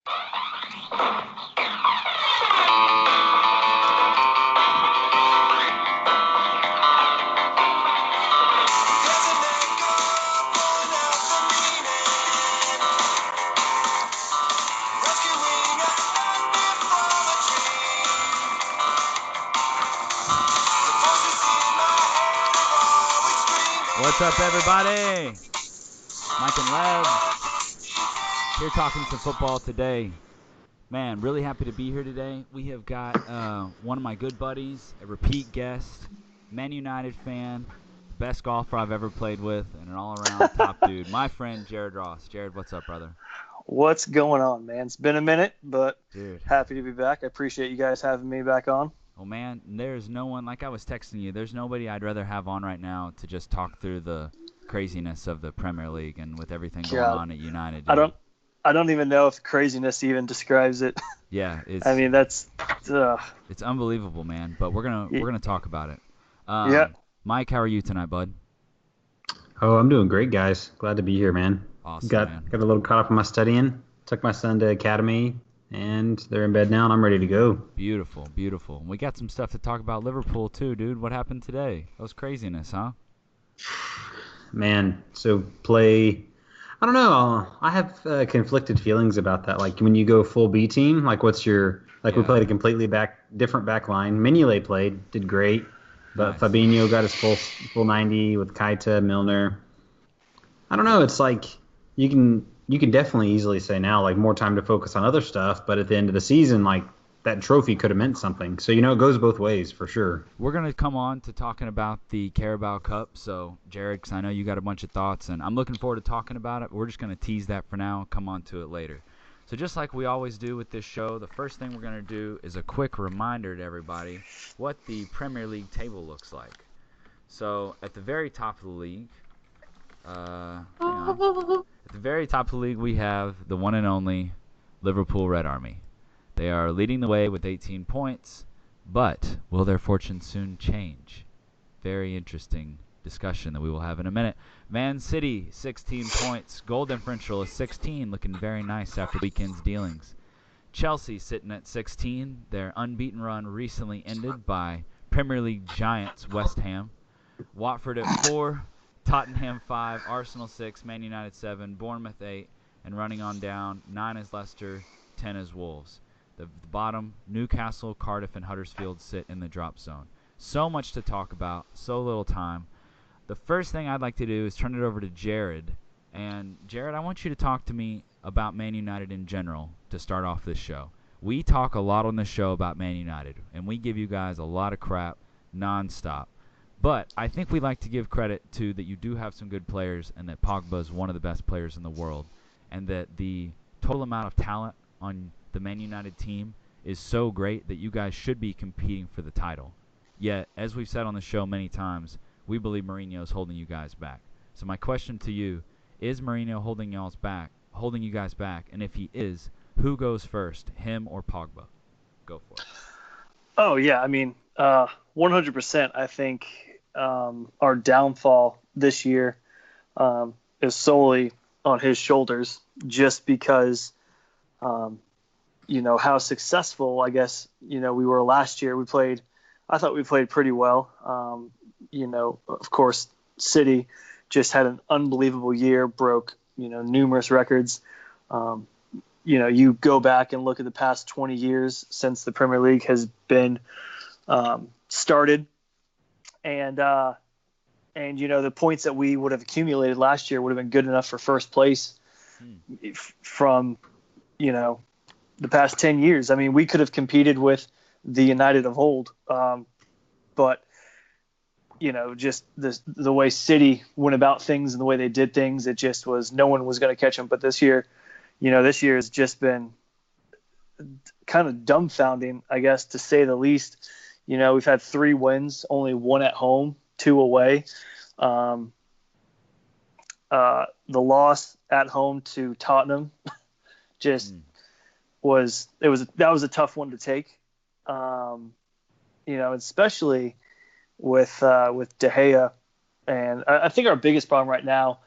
What's up, everybody? Mike and Lev here talking some football today. Man, really happy to be here today. We have got one of my good buddies, a repeat guest, Man United fan, best golfer I've ever played with, and an all-around top dude, my friend Jared Ross. Jared, what's up, brother? What's going on, man? It's been a minute, but Dude, happy to be back. I appreciate you guys having me back on. oh man, there's no one, like I was texting you, there's nobody I'd rather have on right now to just talk through the craziness of the Premier League and with everything going on at United. Dude. I don't even know if craziness even describes it. Yeah, I mean, that's it's unbelievable, man. But we're gonna talk about it. Yeah. Mike, how are you tonight, bud? Oh, I'm doing great, guys. Glad to be here, man. Awesome, got man. a little caught up in my studying. Took my son to academy, and they're in bed now, and I'm ready to go. Beautiful, beautiful. We got some stuff to talk about Liverpool too, dude. What happened today? That was craziness, huh? Man, so play. I don't know. I have conflicted feelings about that. Like when you go full B team, like what's your like? We played a completely different back line. Mignolet played, did great, but Nice. Fabinho got his full 90 with Keita, Milner. I don't know. It's like you can definitely easily say now like more time to focus on other stuff, but at the end of the season, like that trophy could have meant something. So it goes both ways for sure. We're gonna come on to talking about the Carabao Cup. So, Jared, because I know you got a bunch of thoughts, and I'm looking forward to talking about it. We're just gonna tease that for now. Come on to it later. So, just like we always do with this show, the first thing we're gonna do is a quick reminder to everybody what the Premier League table looks like. So, at the very top of the league, hang on. At the very top of the league, we have the one and only Liverpool Red Army. They are leading the way with 18 points, but will their fortune soon change? Very interesting discussion that we will have in a minute. Man City, 16 points. Goal differential is 16, looking very nice after the weekend's dealings. Chelsea sitting at 16. Their unbeaten run recently ended by Premier League giants West Ham. Watford at 4, Tottenham 5, Arsenal 6, Man United 7, Bournemouth 8, and running on down, 9 is Leicester, 10 is Wolves. The bottom, Newcastle, Cardiff, and Huddersfield sit in the drop zone. So much to talk about, so little time. The first thing I'd like to do is turn it over to Jared. And Jared, I want you to talk to me about Man United in general to start off this show. We talk a lot on this show about Man United, and we give you guys a lot of crap nonstop. But I think we like to give credit to that you do have some good players and that Pogba is one of the best players in the world, and that the total amount of talent on the Man United team is so great that you guys should be competing for the title. Yet, as we've said on the show many times, we believe Mourinho is holding you guys back. So my question to you, is Mourinho holding you guys back? And if he is, who goes first, him or Pogba? Go for it. Oh yeah, I mean, 100%. I think our downfall this year is solely on his shoulders, just because how successful, I guess, we were last year. I thought we played pretty well. Of course, City just had an unbelievable year, broke, numerous records. You go back and look at the past 20 years since the Premier League has been started. And the points that we would have accumulated last year would have been good enough for first place from, the past 10 years. I mean, we could have competed with the United of old, but just the way City went about things and the way they did things, it just was no one was going to catch them. But this year has just been kind of dumbfounding, I guess, to say the least. We've had 3 wins, only 1 at home, 2 away. The loss at home to Tottenham just that was a tough one to take. Especially with De Gea, and I think our biggest problem right now,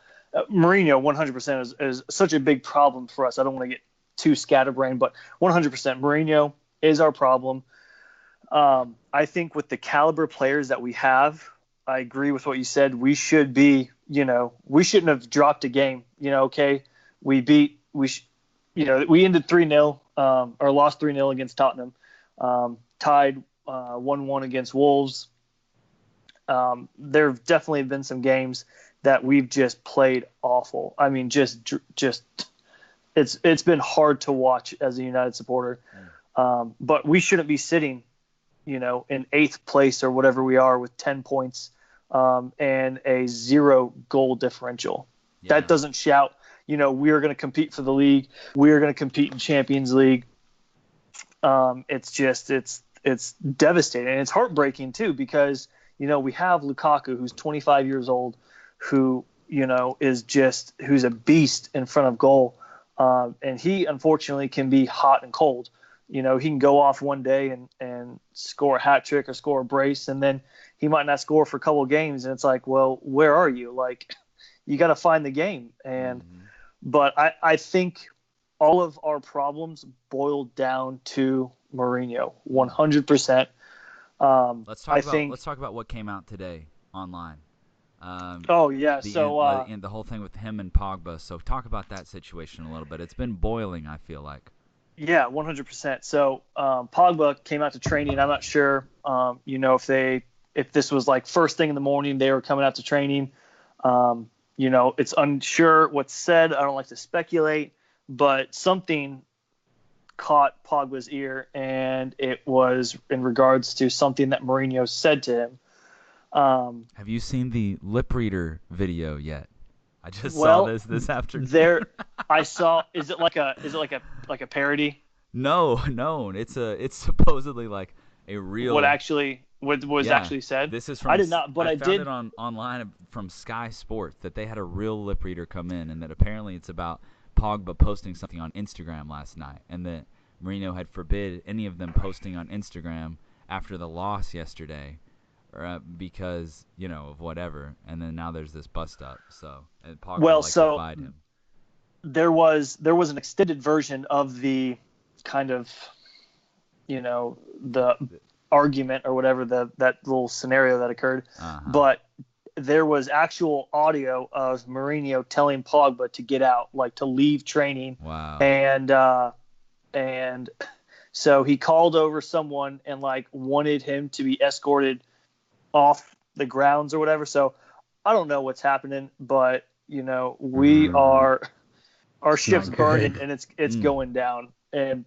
Mourinho 100% is such a big problem for us. I don't want to get too scatterbrained, but 100% Mourinho is our problem. I think with the caliber players that we have, I agree with what you said. We should be, we shouldn't have dropped a game. Okay, we ended 3-0 or lost 3-0 against Tottenham, tied 1-1 against Wolves. There have definitely been some games that we've just played awful. I mean, just it's been hard to watch as a United supporter. But we shouldn't be sitting, in 8th place or whatever we are with 10 points and a 0 goal differential. Yeah. That doesn't shout, we are going to compete for the league. We are going to compete in Champions League. It's devastating. And it's heartbreaking too, because, we have Lukaku, who's 25 years old, who, who's a beast in front of goal. And he unfortunately can be hot and cold. He can go off one day and score a hat trick or score a brace, and then he might not score for a couple of games. And it's like, well, where are you? Like, you got to find the game. And but I think all of our problems boil down to Mourinho, 100%. Let's talk about what came out today online. And the whole thing with him and Pogba. So talk about that situation a little bit. It's been boiling, I feel like. Yeah, 100%. So Pogba came out to training. I'm not sure, if this was like first thing in the morning, they were coming out to training. It's unsure what's said. I don't like to speculate, but something caught Pogba's ear, and it was in regards to something that Mourinho said to him. Have you seen the lip reader video yet? I just saw this afternoon. I saw. Is it like a parody? No. It's supposedly like a real. What was actually said? This is from. I did not, but I found did. It online from Sky Sports that they had a real lip reader come in, and that apparently it's about Pogba posting something on Instagram last night, and that Mourinho had forbid any of them posting on Instagram after the loss yesterday. Because of whatever, and then now there's this bust up. So and Pogba defied him. There was an extended version of the kind of the argument or whatever that little scenario that occurred, but there was actual audio of Mourinho telling Pogba to get out, like to leave training. Wow. And so he called over someone and wanted him to be escorted off the grounds or whatever. So I don't know what's happening, but we are, our ship's burning and it's going down. And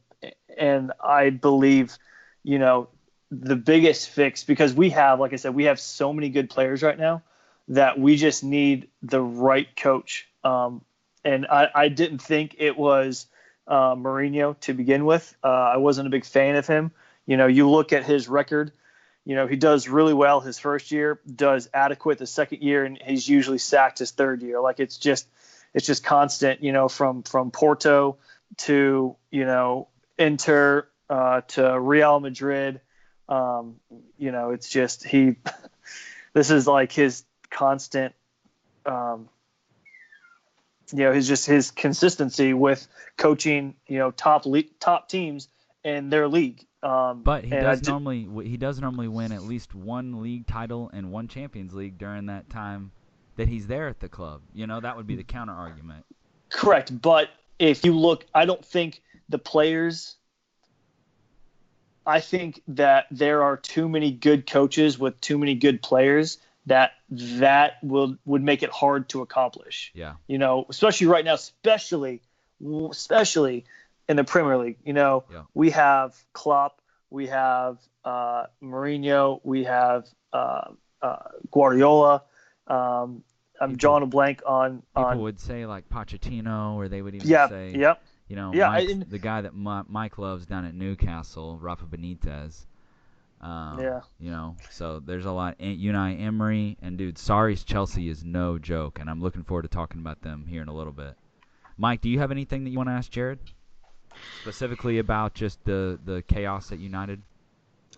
I believe, the biggest fix, because we have, like I said, we have so many good players right now that we just need the right coach. And I didn't think it was Mourinho to begin with. I wasn't a big fan of him. You look at his record. He does really well his first year, does adequate the second year, and he's usually sacked his third year. Like it's just constant, from Porto to, Inter to Real Madrid. It's just this is like his constant, his consistency with coaching, top teams in their league. But he does normally win at least one league title and one Champions League during that time that he's there at the club. That would be the counter argument. Correct. But if you look, I don't think the players. I think that there are too many good coaches with too many good players that would make it hard to accomplish. Yeah. Especially right now, especially in the Premier League. We have Klopp, we have Mourinho, we have Guardiola. I'm drawing a blank on. People would say like Pochettino, or they would even say, yep. The guy that Mike loves down at Newcastle, Rafa Benitez. So there's a lot. Unai Emery, and dude, Sarri's Chelsea is no joke, and I'm looking forward to talking about them here in a little bit. Mike, do you have anything that you want to ask Jared? Specifically about just the chaos at United?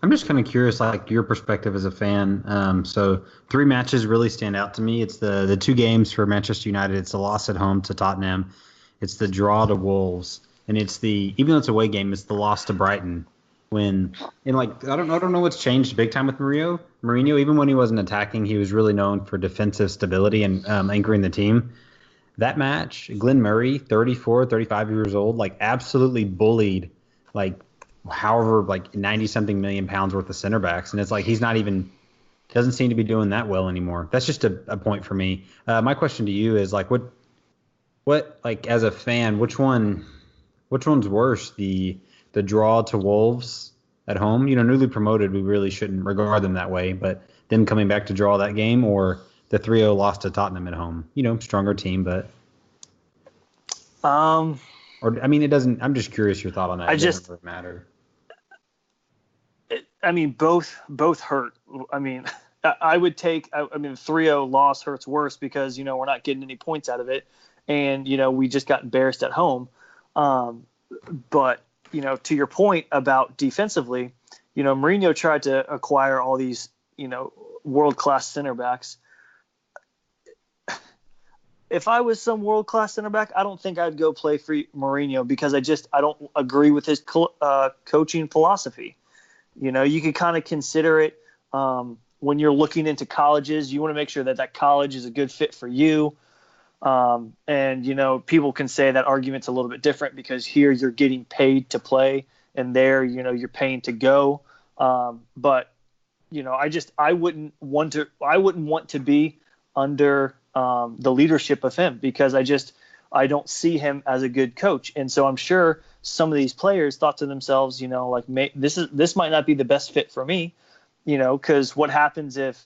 I'm just kind of curious, like your perspective as a fan. So 3 matches really stand out to me. It's the 2 games for Manchester United. It's the loss at home to Tottenham. It's the draw to Wolves. and it's even though it's a away game, it's the loss to Brighton. I don't know what's changed big time with Mourinho. Even when he wasn't attacking, he was really known for defensive stability and anchoring the team. That match, Glenn Murray, 34, 35 years old, like absolutely bullied, like however, like 90 something million pounds worth of center backs. And it's like, doesn't seem to be doing that well anymore. That's just a point for me. My question to you is like, what, like as a fan, which one's worse? The draw to Wolves at home, newly promoted, we really shouldn't regard them that way, but them coming back to draw that game, or the 3-0 loss to Tottenham at home, stronger team, but it doesn't. I'm just curious your thought on that. It doesn't really matter. Both hurt. I would take. The 3-0 loss hurts worse because we're not getting any points out of it, and we just got embarrassed at home. But to your point about defensively, Mourinho tried to acquire all these world-class center backs. If I was some world-class center back, I don't think I'd go play for Mourinho because I don't agree with his coaching philosophy. You could kind of consider it when you're looking into colleges. You want to make sure that college is a good fit for you. And people can say that argument's a little bit different because here you're getting paid to play and there, you're paying to go. But I wouldn't want to be under the leadership of him because I don't see him as a good coach. And so I'm sure some of these players thought to themselves, this might not be the best fit for me, because what happens if,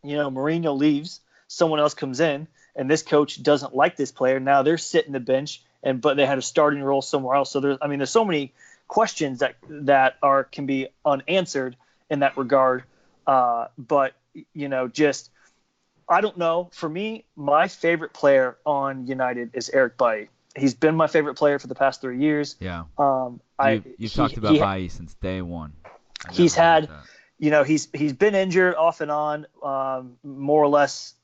Mourinho leaves, someone else comes in, and this coach doesn't like this player. Now they're sitting the bench, but they had a starting role somewhere else. So there's so many questions that can be unanswered in that regard. But I don't know. For me, my favorite player on United is Eric Bailly. He's been my favorite player for the past 3 years. Yeah. You've talked about Bailly since day one. He's had, he's been injured off and on, more or less.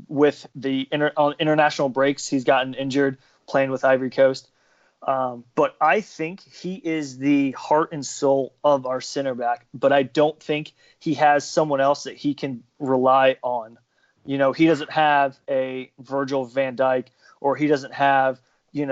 With the on international breaks, he's gotten injured playing with Ivory Coast. But I think he is the heart and soul of our center back. But I don't think he has someone else that he can rely on. He doesn't have a Virgil van Dijk, or he doesn't have, a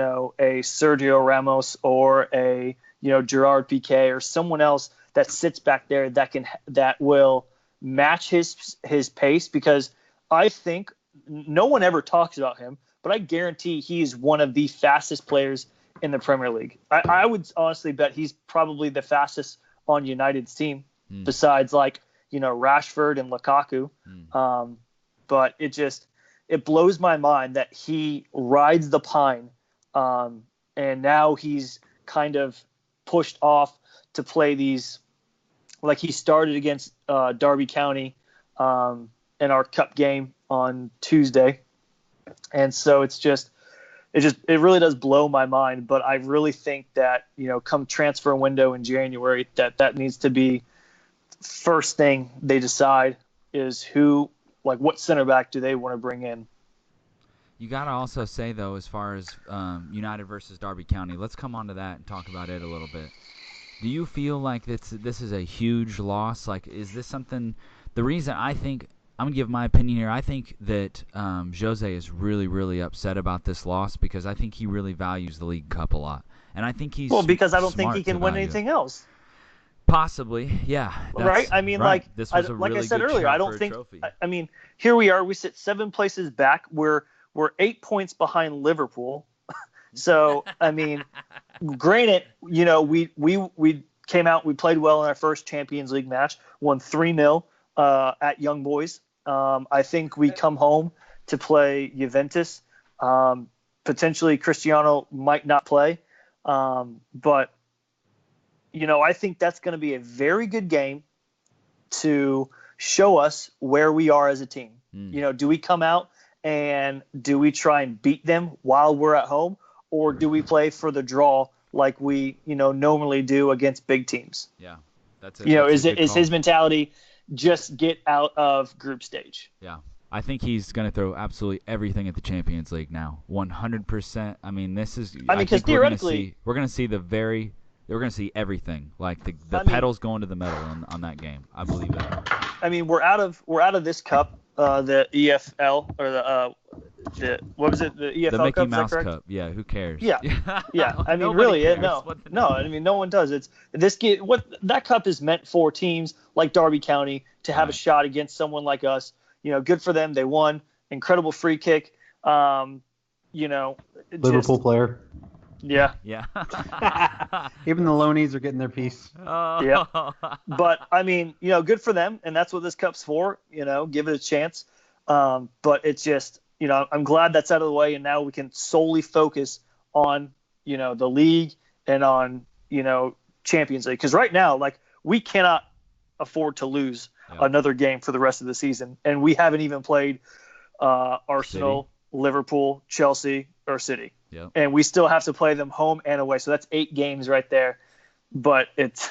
Sergio Ramos or a, Gerard Piqué or someone else that sits back there that will match his pace, because I think no one ever talks about him, but I guarantee he's one of the fastest players in the Premier League. I would honestly bet he's probably the fastest on United's team, besides Rashford and Lukaku. But it blows my mind that he rides the pine, and now he's kind of pushed off to play these, like he started against Derby County in our cup game on Tuesday. And so it really does blow my mind. But I really think that, come transfer window in January, that needs to be first thing they decide is what center back do they want to bring in. You got to also say, though, as far as United versus Derby County, let's come on to that and talk about it a little bit. Do you feel like this is a huge loss? Like, is this something – the reason I think – I'm going to give my opinion here. I think that Jose is really, really upset about this loss because I think he really values the League Cup a lot. And I think he's because I don't think he can win anything else. Possibly, yeah. Right? This was like I said earlier, I don't think – here we are. We sit 7 places back. We're 8 points behind Liverpool. So, granted, we came out, we played well in our first Champions League match, won 3-0 at Young Boys. I think we come home to play Juventus. Potentially Cristiano might not play. But, I think that's going to be a very good game to show us where we are as a team. Do we come out and do we try and beat them while we're at home, or do we play for the draw like we, normally do against big teams? Yeah. That's is his mentality just get out of group stage? Yeah. I think he's going to throw absolutely everything at the Champions League now. 100%. I mean, this is. I mean, because theoretically, we're going to see we're going to see everything. Like the I mean, pedals going to the metal on that game. I believe that. I mean, we're out of this cup, the EFL or the what was it? The EFL the Mickey Cup, Mouse Cup. Yeah, who cares? Yeah. I mean, really, no. I mean, no one does. It's what that cup is meant for teams like Derby County to have a shot against someone like us. Good for them. They won. Incredible free kick. Liverpool player. Yeah. Yeah. Even the Lonies are getting their piece. Yeah. But I mean, good for them, and that's what this cup's for. Give it a chance. But it's just, I'm glad that's out of the way, and now we can solely focus on, the league and on, Champions League. Because right now, like, we cannot afford to lose another game for the rest of the season, and we haven't even played Arsenal, City. Liverpool, Chelsea, or City. Yep. And we still have to play them home and away. So that's 8 games right there. But it's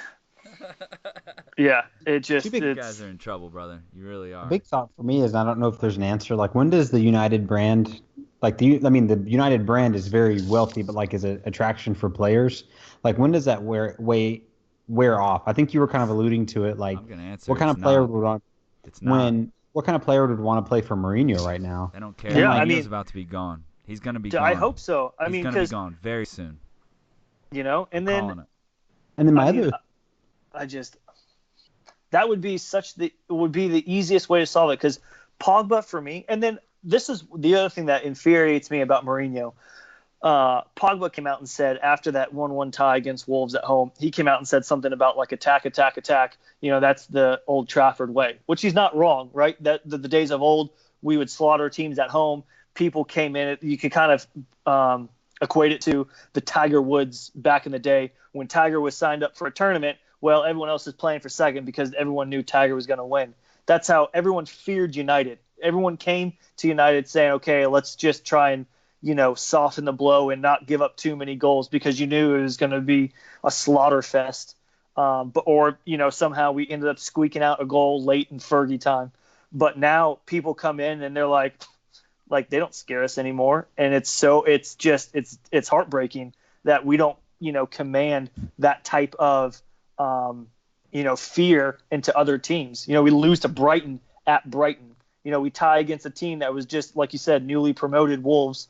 you guys are in trouble, brother. You really are. A big thought for me is, I don't know if there's an answer. Like, when does the United brand, the United brand is very wealthy, but like is an attraction for players. Like, when does that wear off? I think you were kind of alluding to it. Like, I'm gonna answer. What kind of player would want? It's not. What kind of player would want to play for Mourinho right now? They don't care. Yeah, Mourinho's about to be gone. He's going to be gone. I hope so. He's going to be gone very soon. And then that would be the easiest way to solve it, because Pogba for me, and then this is the other thing that infuriates me about Mourinho. Pogba came out and said after that 1-1 tie against Wolves at home, he came out and said something about like attack. That's the Old Trafford way, which he's not wrong, right? That the days of old, we would slaughter teams at home. People came in. You could kind of equate it to the Tiger Woods back in the day when Tiger was signed up for a tournament. Well, everyone else is playing for second because everyone knew Tiger was going to win. That's how everyone feared United. Everyone came to United saying, okay, let's just try and, soften the blow and not give up too many goals, because you knew it was going to be a slaughter fest. Somehow we ended up squeaking out a goal late in Fergie time. But now people come in and they're like they don't scare us anymore. And it's heartbreaking that we don't, command that type of, fear into other teams. We lose to Brighton at Brighton. We tie against a team that was just, like you said, newly promoted Wolves.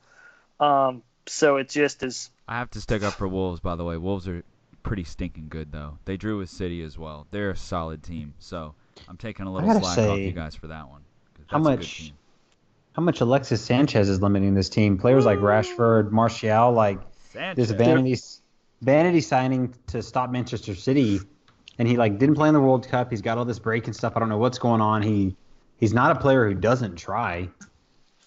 So it just is. I have to stick up for Wolves, by the way. Wolves are pretty stinking good, though. They drew with City as well. They're a solid team. So I'm taking a little slack off you guys for that one. How much Alexis Sanchez is limiting this team? Players like Rashford, Martial, this vanity signing to stop Manchester City, and he didn't play in the World Cup. He's got all this break and stuff. I don't know what's going on. He's not a player who doesn't try.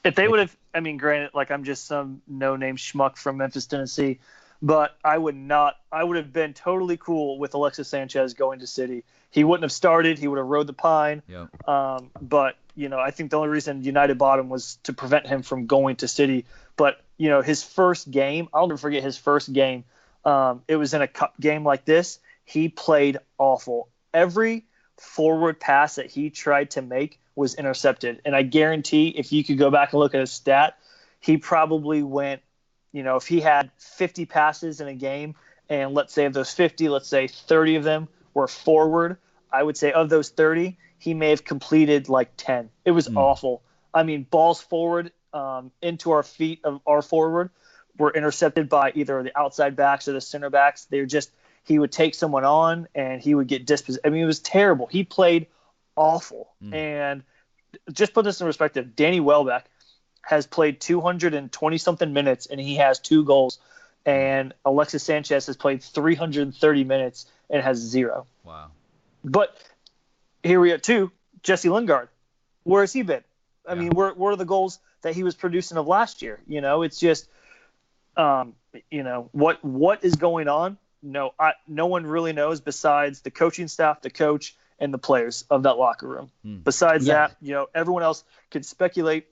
If they would have, granted, I'm just some no-name schmuck from Memphis, Tennessee, but I would have been totally cool with Alexis Sanchez going to City. He wouldn't have started. He would have rode the pine. Yep. But, I think the only reason United bought him was to prevent him from going to City. But, his first game, I'll never forget his first game. It was in a cup game like this. He played awful. Every forward pass that he tried to make was intercepted. And I guarantee if you could go back and look at his stat, he probably went, if he had 50 passes in a game, and let's say of those 50, let's say 30 of them were forward, I would say of those 30, he may have completed 10. It was awful. Balls forward into our feet of our forward were intercepted by either the outside backs or the center backs. He would take someone on and he would get dispossessed. It was terrible. He played awful. And just put this in perspective, Danny Welbeck has played 220-something minutes, and he has 2 goals. And Alexis Sanchez has played 330 minutes and has 0. Wow. But here we are, too. Jesse Lingard. Where has he been? Where are the goals that he was producing of last year? It's just, what is going on? No one really knows besides the coaching staff, the coach, and the players of that locker room. Besides that, everyone else can speculate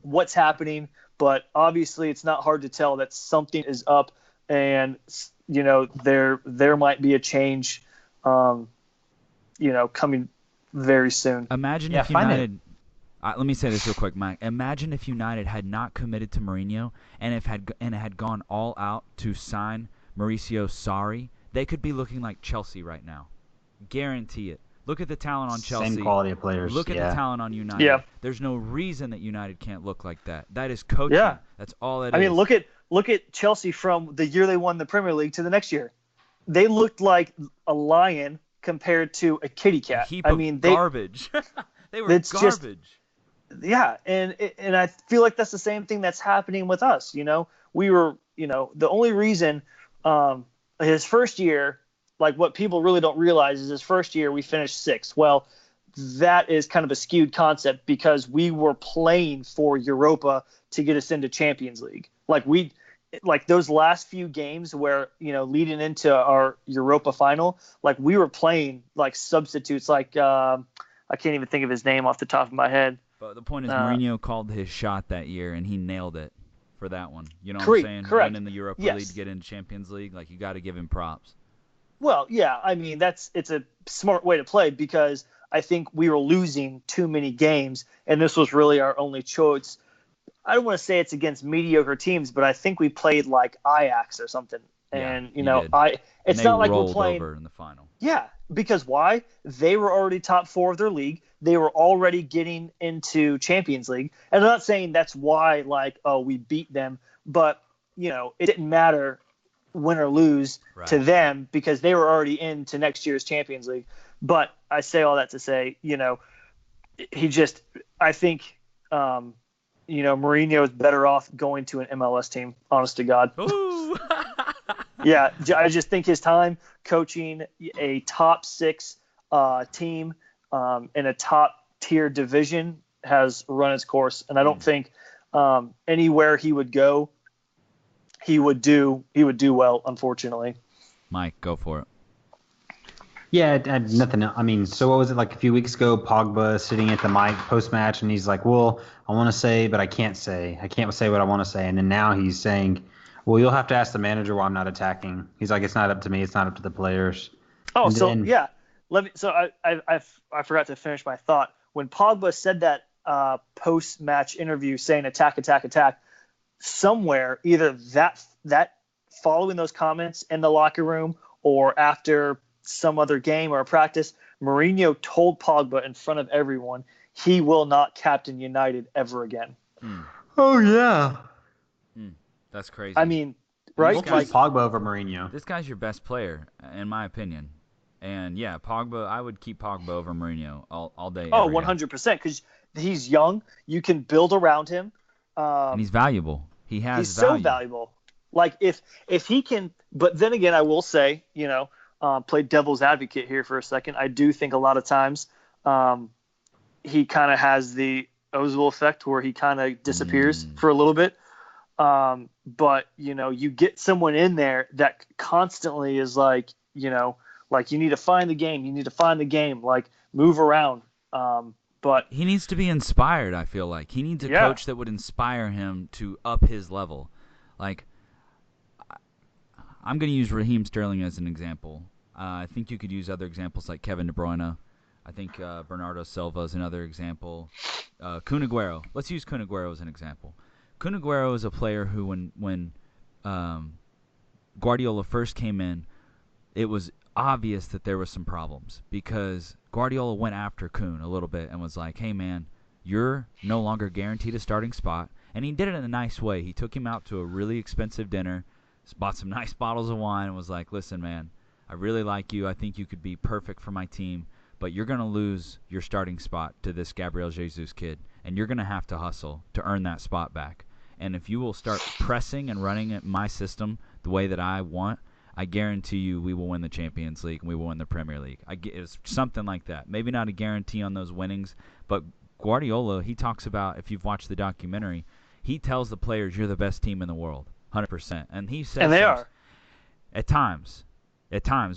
what's happening, but obviously it's not hard to tell that something is up, and there might be a change coming very soon. Imagine if United Let me say this real quick, Mike. Imagine if United had not committed to Mourinho and it had gone all out to sign Mauricio Sarri, they could be looking like Chelsea right now. Guarantee it. Look at the talent on Chelsea. Same quality of players. Look at the talent on United. Yeah. There's no reason that United can't look like that. That is coaching. Yeah. That's all it I is. mean, look at Chelsea from the year they won the Premier League to the next year. They looked like a lion compared to a kitty cat. A heap of garbage. They were garbage. Yeah, and I feel like that's the same thing that's happening with us. We were, the only reason his first year, like what people really don't realize is his first year we finished sixth. Well, that is kind of a skewed concept because we were playing for Europa to get us into Champions League. Like those last few games where, leading into our Europa final, like we were playing like substitutes, like I can't even think of his name off the top of my head. But the point is, Mourinho called his shot that year, and he nailed it for that one. You know what I'm saying? Correct. Winning the Europa League to get into Champions League, like you got to give him props. Well, yeah, I mean it's a smart way to play because I think we were losing too many games, and this was really our only choice. I don't want to say it's against mediocre teams, but I think we played like Ajax or something, and it's not like we're playing over in the final. Yeah, because why? They were already top 4 of their league. They were already getting into Champions League. And I'm not saying that's why, we beat them. But, it didn't matter win or lose to them because they were already into next year's Champions League. But I say all that to say, I think, Mourinho is better off going to an MLS team, honest to God. Ooh. Yeah, I just think his time coaching a top 6 team in a top tier division has run its course, and I don't think anywhere he would go, he would do well. Unfortunately, Mike, go for it. Yeah, I had nothing. I mean, so what was it like a few weeks ago? Pogba sitting at the mic post match, and he's like, "Well, I want to say, but I can't say. I can't say what I want to say." And then now he's saying, "Well, you'll have to ask the manager why I'm not attacking." He's like, "It's not up to me. It's not up to the players." Oh, yeah. I forgot to finish my thought. When Pogba said that post-match interview saying attack, attack, attack, somewhere, either that following those comments in the locker room or after some other game or a practice, Mourinho told Pogba in front of everyone he will not captain United ever again. Oh, yeah. That's crazy. I mean, right? We'll choose Pogba over Mourinho. This guy's your best player, in my opinion. And, yeah, Pogba, I would keep Pogba over Mourinho all day. Oh, 100%, because he's young. You can build around him. And he's valuable. He's value. So valuable. Like, if he can – but then again, I will say, play devil's advocate here for a second. I do think a lot of times he kind of has the Ozil effect where he kind of disappears for a little bit. But, you get someone in there that constantly is like, like you need to find the game. You need to find the game. Like move around. But he needs to be inspired, I feel like. He needs a coach that would inspire him to up his level. Like, I'm going to use Raheem Sterling as an example. I think you could use other examples like Kevin De Bruyne. I think Bernardo Silva is another example. Kun Aguero. Let's use Kun Aguero as an example. Kun Aguero is a player who, when Guardiola first came in, it was obvious that there was some problems because Guardiola went after Kun a little bit and was like, hey, man, you're no longer guaranteed a starting spot. And he did it in a nice way. He took him out to a really expensive dinner, bought some nice bottles of wine, and was like, listen, man, I really like you. I think you could be perfect for my team, but you're going to lose your starting spot to this Gabriel Jesus kid, and you're going to have to hustle to earn that spot back. And if you will start pressing and running at my system the way that I want, I guarantee you we will win the Champions League and we will win the Premier League. It's something like that. Maybe not a guarantee on those winnings, but Guardiola, he talks about, if you've watched the documentary, he tells the players, you're the best team in the world, 100%. And he says, and they are. At times,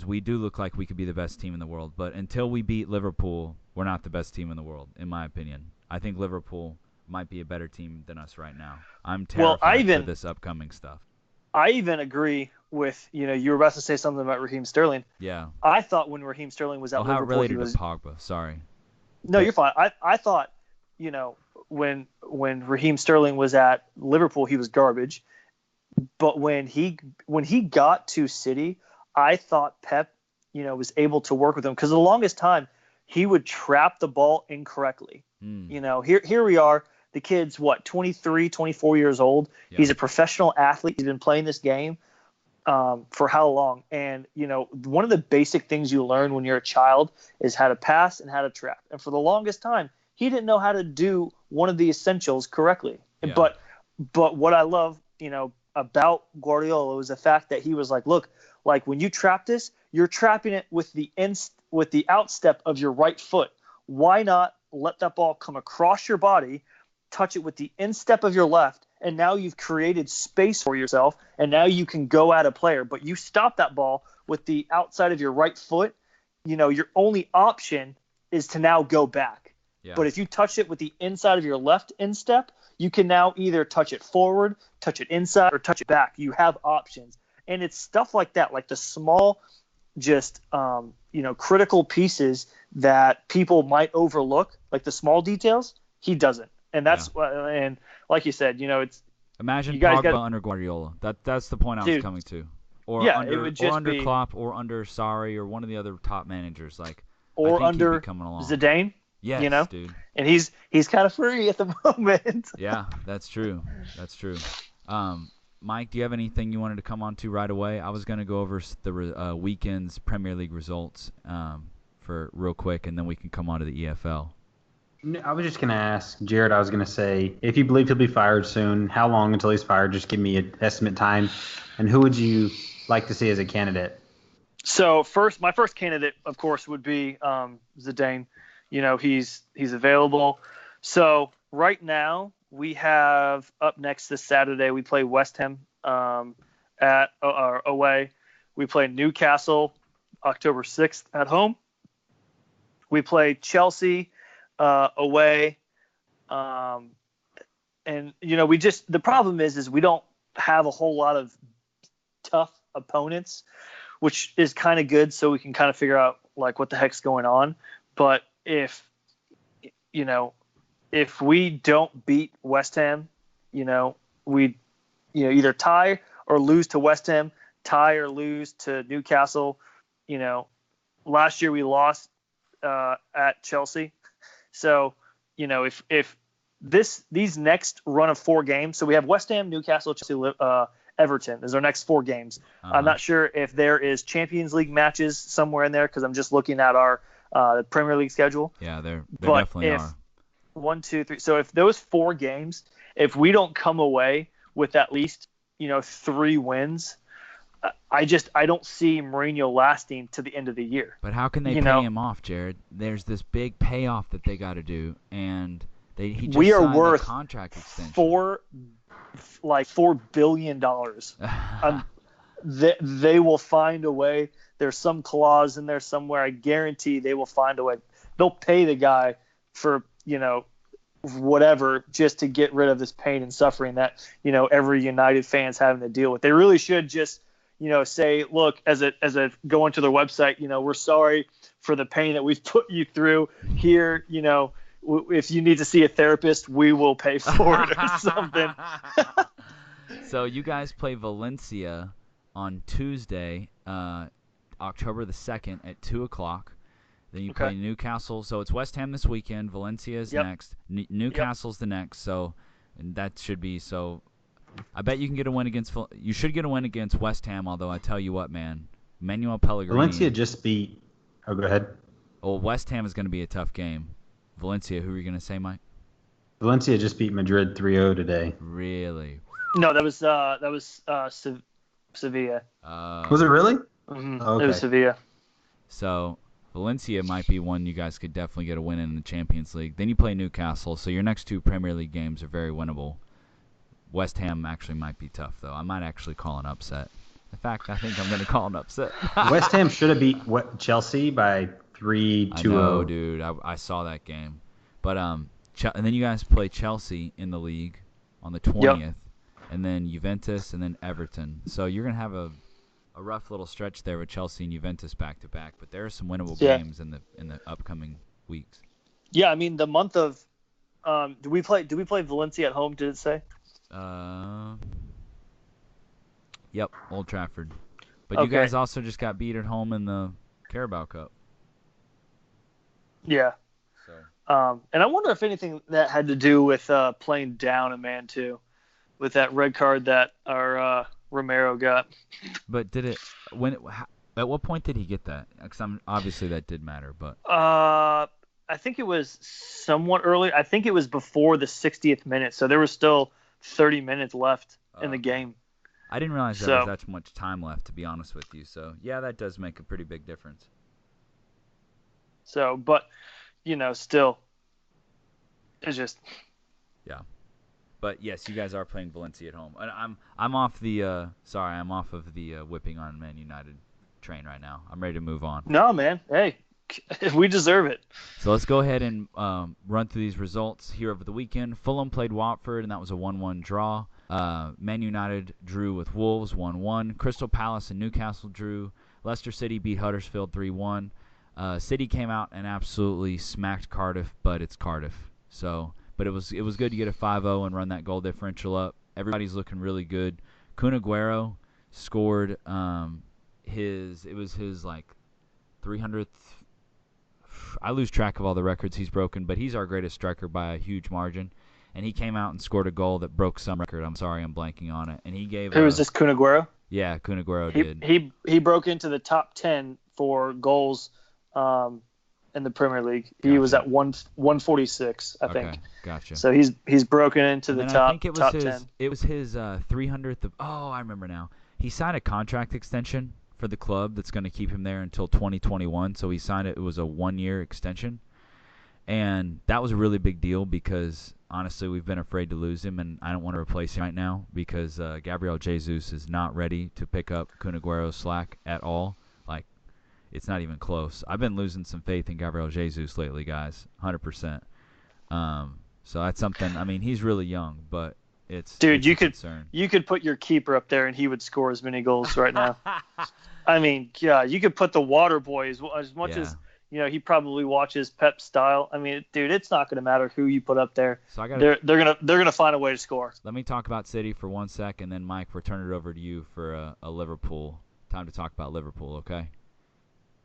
we do look like we could be the best team in the world, but until we beat Liverpool, we're not the best team in the world, in my opinion. I think Liverpool might be a better team than us right now. I'm terrified for this upcoming stuff. I even agree with, you were about to say something about Raheem Sterling. Yeah. I thought when Raheem Sterling was at Liverpool, how related to Pogba? Sorry. No, you're fine. I thought when Raheem Sterling was at Liverpool, he was garbage. But when he got to City, I thought Pep, was able to work with him, because the longest time he would trap the ball incorrectly. Here we are. The kid's 23, 24 years old. Yeah. He's a professional athlete. He's been playing this game for how long? And, one of the basic things you learn when you're a child is how to pass and how to trap. And for the longest time, he didn't know how to do one of the essentials correctly. Yeah. But what I love, about Guardiola was the fact that he was like, look, like when you trap this, you're trapping it with the outstep of your right foot. Why not let that ball come across your body, touch it with the instep of your left, and now you've created space for yourself, and now you can go at a player. But you stop that ball with the outside of your right foot, your only option is to now go back. Yeah. But if you touch it with the inside of your left instep, you can now either touch it forward, touch it inside, or touch it back. You have options. And it's stuff like that, like the small, just, critical pieces that people might overlook, like the small details, he doesn't. And that's and like you said, it's imagine you guys Pogba gotta, under Guardiola. That's the point I was coming to. Or it would just under be, Klopp, or under Sarri, or one of the other top managers. Like, or I think under he'd be coming along. Zidane. Yes, dude. And he's kind of free at the moment. Yeah, that's true. That's true. Mike, do you have anything you wanted to come on to right away? I was going to go over the weekend's Premier League results for real quick, and then we can come on to the EFL. I was just going to ask, Jared, I was going to say, if you believe he'll be fired soon, how long until he's fired? Just give me an estimate time. And who would you like to see as a candidate? So my first candidate, of course, would be Zidane. He's available. So right now we have up next this Saturday, we play West Ham away. We play Newcastle October 6th at home. We play Chelsea away. And the problem is we don't have a whole lot of tough opponents, which is kind of good, so we can kind of figure out like what the heck's going on. But if we don't beat West Ham, we either tie or lose to West Ham, tie or lose to Newcastle. Last year we lost at Chelsea. So, if these next run of 4 games, so we have West Ham, Newcastle, Chelsea, Everton is our next 4 games. I'm not sure if there is Champions League matches somewhere in there, because I'm just looking at our Premier League schedule. Yeah, there definitely are. 1, 2, 3. So if those 4 games, if we don't come away with at least 3 wins, I don't see Mourinho lasting to the end of the year. But how can they pay him off, Jared? There's this big payoff that they got to do, and he just signed a contract extension. $4 billion. They will find a way. There's some clause in there somewhere. I guarantee they will find a way. They'll pay the guy for whatever, just to get rid of this pain and suffering that every United fan's having to deal with. They really should just say, look, as a go onto their website, we're sorry for the pain that we've put you through here. If you need to see a therapist, we will pay for it or something. So you guys play Valencia on Tuesday, October the 2nd at 2:00. Then you play Newcastle. So it's West Ham this weekend. Valencia is next. Newcastle's the next. So and that should be so. I bet you can get a win against. You should get a win against West Ham. Although I tell you what, man, Manuel Pellegrini. Valencia just beat. Oh, go ahead. Well, West Ham is going to be a tough game. Valencia, who are you going to say, Mike? Valencia just beat Madrid 3-0 today. Really? No, that was Sevilla. Was it really? Mm-hmm. Okay. It was Sevilla. So Valencia might be one you guys could definitely get a win in the Champions League. Then you play Newcastle. So your next 2 Premier League games are very winnable. West Ham actually might be tough, though. I might actually call an upset. In fact, I think I'm going to call an upset. West Ham should have beat Chelsea by 3-2-0. I know, dude. I saw that game. But and then you guys play Chelsea in the league on the 20th, and then Juventus, and then Everton. So you're going to have a rough little stretch there with Chelsea and Juventus back to back. But there are some winnable games in the upcoming weeks. Yeah, I mean the month of Do we play Valencia at home? Did it say? Yep, Old Trafford. But you Okay. guys also just got beat at home in the Carabao Cup. Yeah. So. And I wonder if anything that had to do with playing down a man too, with that red card that our Romero got. But did it at what point did he get that? Because obviously that did matter, but. I think it was somewhat early. I think it was before the 60th minute, so there was still 30 minutes left in the game. I didn't realize there was that much time left, to be honest with you. So, yeah, that does make a pretty big difference. So, but, still, it's just. Yeah. But, yes, you guys are playing Valencia at home. I'm off of the whipping on Man United train right now. I'm ready to move on. No, man. Hey, we deserve it. So let's go ahead and run through these results here over the weekend. Fulham played Watford, and that was a 1-1 draw. Man United drew with Wolves 1-1. Crystal Palace and Newcastle drew. Leicester City beat Huddersfield 3-1. City came out and absolutely smacked Cardiff, but it's Cardiff. But it was good to get a 5-0 and run that goal differential up. Everybody's looking really good. Kun Aguero scored his 300th. I lose track of all the records he's broken, but he's our greatest striker by a huge margin. And he came out and scored a goal that broke some record. I'm sorry, I'm blanking on it. And he gave. Who was this, Kun Aguero? Yeah, Kun Aguero did. He broke into the top 10 for goals in the Premier League. He Gotcha. was at 146, I think. Okay, gotcha. So he's broken into the top. I think it was top his 10. It was his 300th of. Oh, I remember now. He signed a contract extension for the club that's going to keep him there until 2021. So he signed it. It was a 1-year extension. And that was a really big deal because, honestly, we've been afraid to lose him, and I don't want to replace him right now because Gabriel Jesus is not ready to pick up Kun Aguero's slack at all. Like, it's not even close. I've been losing some faith in Gabriel Jesus lately, guys, 100%. So that's something. I mean, he's really young, but it's a concern. You could put your keeper up there, and he would score as many goals right now. I mean, yeah, you could put the water boy as much as. He probably watches Pep's style. I mean, dude, it's not going to matter who you put up there. So they're gonna find a way to score. Let me talk about City for 1 sec, and then Mike, we'll turn it over to you for a Liverpool. Time to talk about Liverpool, okay?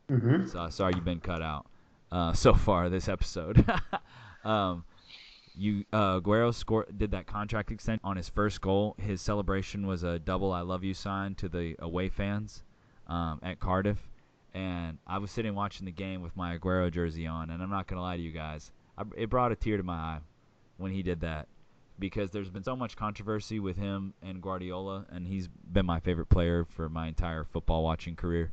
Mm-hmm. So sorry you've been cut out so far this episode. Aguero did that contract extension on his first goal. His celebration was a double "I love you" sign to the away fans at Cardiff. And I was sitting watching the game with my Aguero jersey on, and I'm not going to lie to you guys. It brought a tear to my eye when he did that because there's been so much controversy with him and Guardiola, and he's been my favorite player for my entire football watching career.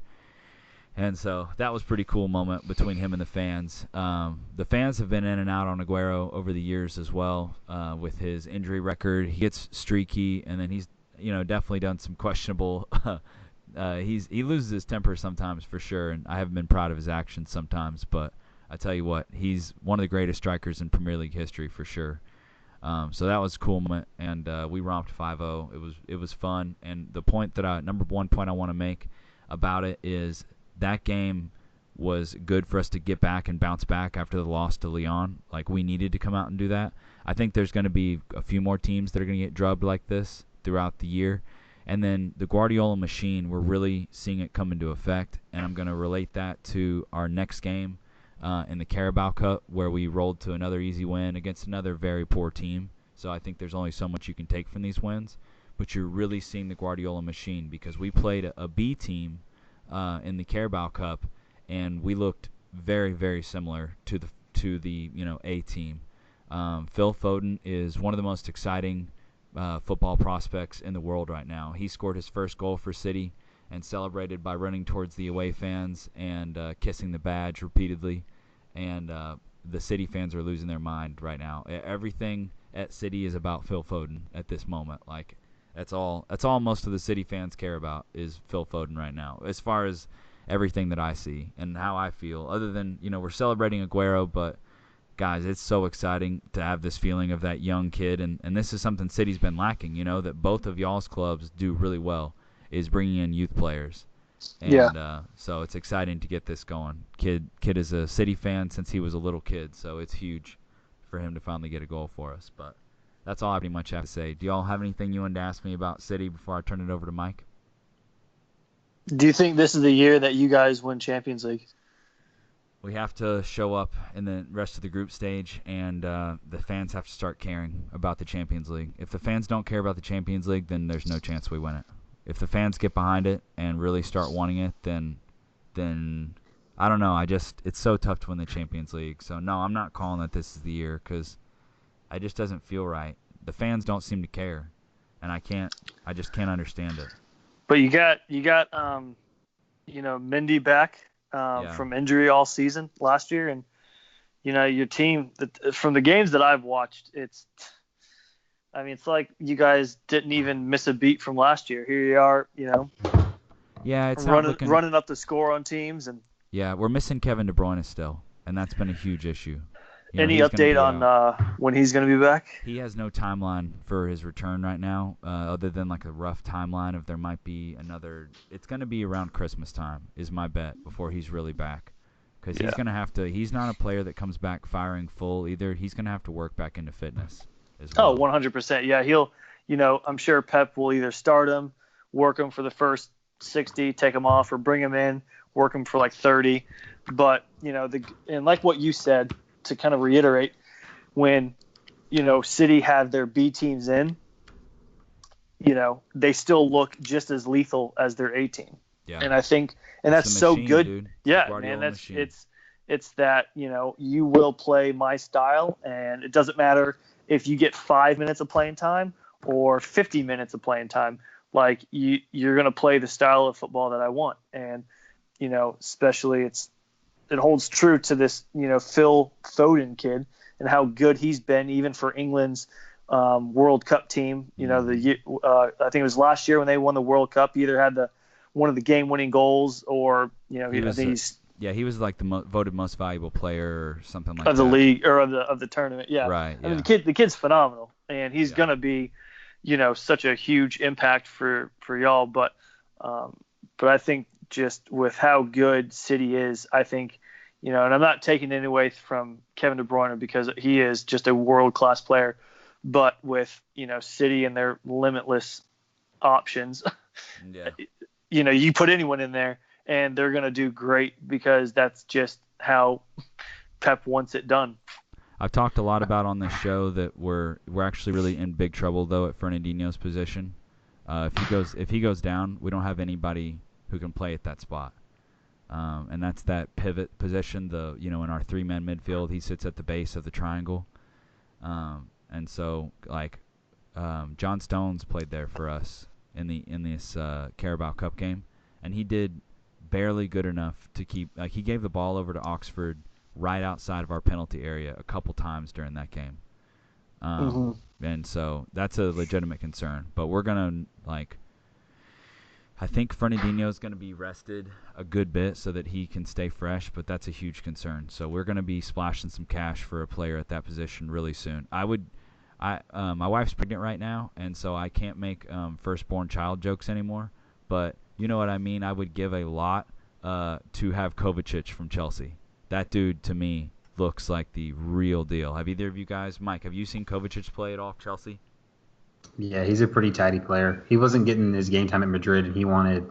And so that was a pretty cool moment between him and the fans. The fans have been in and out on Aguero over the years as well with his injury record. He gets streaky, and then he's definitely done some questionable he loses his temper sometimes for sure, and I haven't been proud of his actions sometimes. But I tell you what, he's one of the greatest strikers in Premier League history for sure. So that was a cool moment, and we romped 5-0. It was fun, and the point number one point I want to make about it is that game was good for us to get back and bounce back after the loss to Lyon. Like, we needed to come out and do that. I think there's going to be a few more teams that are going to get drubbed like this throughout the year. And then the Guardiola machine, we're really seeing it come into effect. And I'm going to relate that to our next game in the Carabao Cup, where we rolled to another easy win against another very poor team. So I think there's only so much you can take from these wins. But you're really seeing the Guardiola machine because we played a B team in the Carabao Cup, and we looked very, very similar to the A team. Phil Foden is one of the most exciting football prospects in the world right now. He scored his first goal for City and celebrated by running towards the away fans and kissing the badge repeatedly. And the City fans are losing their mind right now. Everything at City is about Phil Foden at this moment. Like, that's all most of the City fans care about is Phil Foden right now, as far as everything that I see and how I feel. Other than, we're celebrating Aguero, but guys, it's so exciting to have this feeling of that young kid, and this is something City's been lacking, that both of y'all's clubs do really well, is bringing in youth players. And so it's exciting to get this going. Kid is a City fan since he was a little kid, so it's huge for him to finally get a goal for us. But that's all I pretty much have to say. Do y'all have anything you wanted to ask me about City before I turn it over to Mike? Do you think this is the year that you guys win Champions League? We have to show up in the rest of the group stage, and the fans have to start caring about the Champions League. If the fans don't care about the Champions League, then there's no chance we win it. If the fans get behind it and really start wanting it, then I don't know. It's so tough to win the Champions League. So no, I'm not calling that this is the year because it just doesn't feel right. The fans don't seem to care, and I just can't understand it. But you got Mendy back from injury all season last year, and your team from the games that I've watched, it's like you guys didn't even miss a beat from last year. Here you are, Yeah, it's running up the score on teams, and yeah, we're missing Kevin De Bruyne still, and that's been a huge issue. Any update on when he's going to be back? He has no timeline for his return right now, other than like a rough timeline of there might be another. It's going to be around Christmas time, is my bet, before he's really back, because he's going to have to. He's not a player that comes back firing full either. He's going to have to work back into fitness as well. 100%. Yeah, he'll. I'm sure Pep will either start him, work him for the first 60, take him off, or bring him in, work him for like 30. But and like what you said, to kind of reiterate, when City had their B teams in, they still look just as lethal as their A team. Yeah. And I think, and that's so good. Dude. Yeah, man, it's that you will play my style, and it doesn't matter if you get 5 minutes of playing time or 50 minutes of playing time. Like you're going to play the style of football that I want, and especially it holds true to this, Phil Foden kid and how good he's been even for England's World Cup team. I think it was last year when they won the World Cup. He either had one of the game-winning goals, or he was like the voted most valuable player or something like that. Of the league or of the tournament. Yeah, right. Yeah. I mean, the kid's phenomenal, and he's gonna be, such a huge impact for y'all. But I think just with how good City is, I think, and I'm not taking any away from Kevin De Bruyne because he is just a world-class player, but with, City and their limitless options, you put anyone in there and they're going to do great because that's just how Pep wants it done. I've talked a lot about on this show that we're actually really in big trouble though at Fernandinho's position. If he goes down, we don't have anybody who can play at that spot. And that's that pivot position. In our 3-man midfield, he sits at the base of the triangle. And so John Stones played there for us in this Carabao Cup game, and he did barely good enough to keep. He gave the ball over to Oxford right outside of our penalty area a couple times during that game. And so that's a legitimate concern. But we're gonna I think Fernandinho is going to be rested a good bit so that he can stay fresh, but that's a huge concern. So we're going to be splashing some cash for a player at that position really soon. My wife's pregnant right now, and so I can't make firstborn child jokes anymore. But you know what I mean. I would give a lot to have Kovacic from Chelsea. That dude to me looks like the real deal. Have either of you guys, Mike? Have you seen Kovacic play at all, Chelsea? Yeah, he's a pretty tidy player. He wasn't getting his game time at Madrid, and he wanted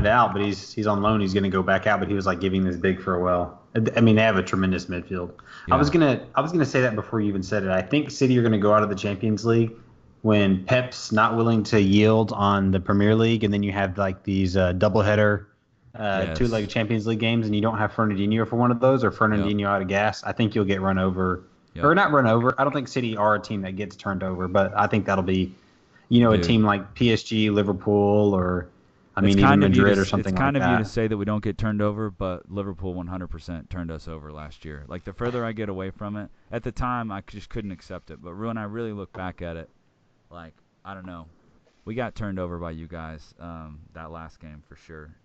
out, but he's on loan. He's going to go back out, but he was giving this big farewell. I mean, they have a tremendous midfield. Yeah. I was gonna say that before you even said it. I think City are going to go out of the Champions League when Pep's not willing to yield on the Premier League, and then you have these doubleheader two-leg Champions League games, and you don't have Fernandinho for one of those, or Fernandinho out of gas. I think you'll get run over. Yep. Or not run over. I don't think City are a team that gets turned over, but I think that'll be, a team like PSG, Liverpool, or even Madrid or something like that. It's kind of you to say that we don't get turned over, but Liverpool 100% turned us over last year. The further I get away from it, at the time I just couldn't accept it. But when I really look back at it, I don't know, we got turned over by you guys that last game for sure.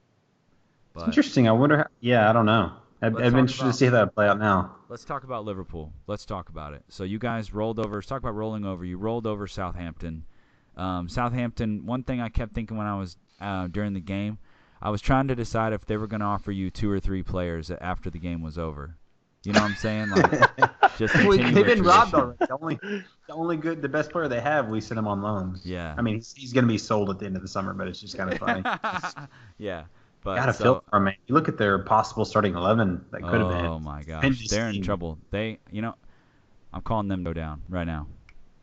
But it's interesting. I wonder I don't know. I've been interested to see how that play out now. Let's talk about Liverpool. Let's talk about it. So you guys rolled over. Let's talk about rolling over. You rolled over Southampton. Southampton, one thing I kept thinking when I was during the game, I was trying to decide if they were going to offer you 2 or 3 players after the game was over. You know what I'm saying? Like, just Well, continue they've with been robbed tradition. already. The best player they have, we sent him on loan. Yeah. I mean, he's going to be sold at the end of the summer, but it's just kind of funny. Yeah. But Gotta feel for 'em, man. You look at their possible starting 11 that could have been. oh my And gosh, this they're in team. trouble. I'm calling them to go down right now.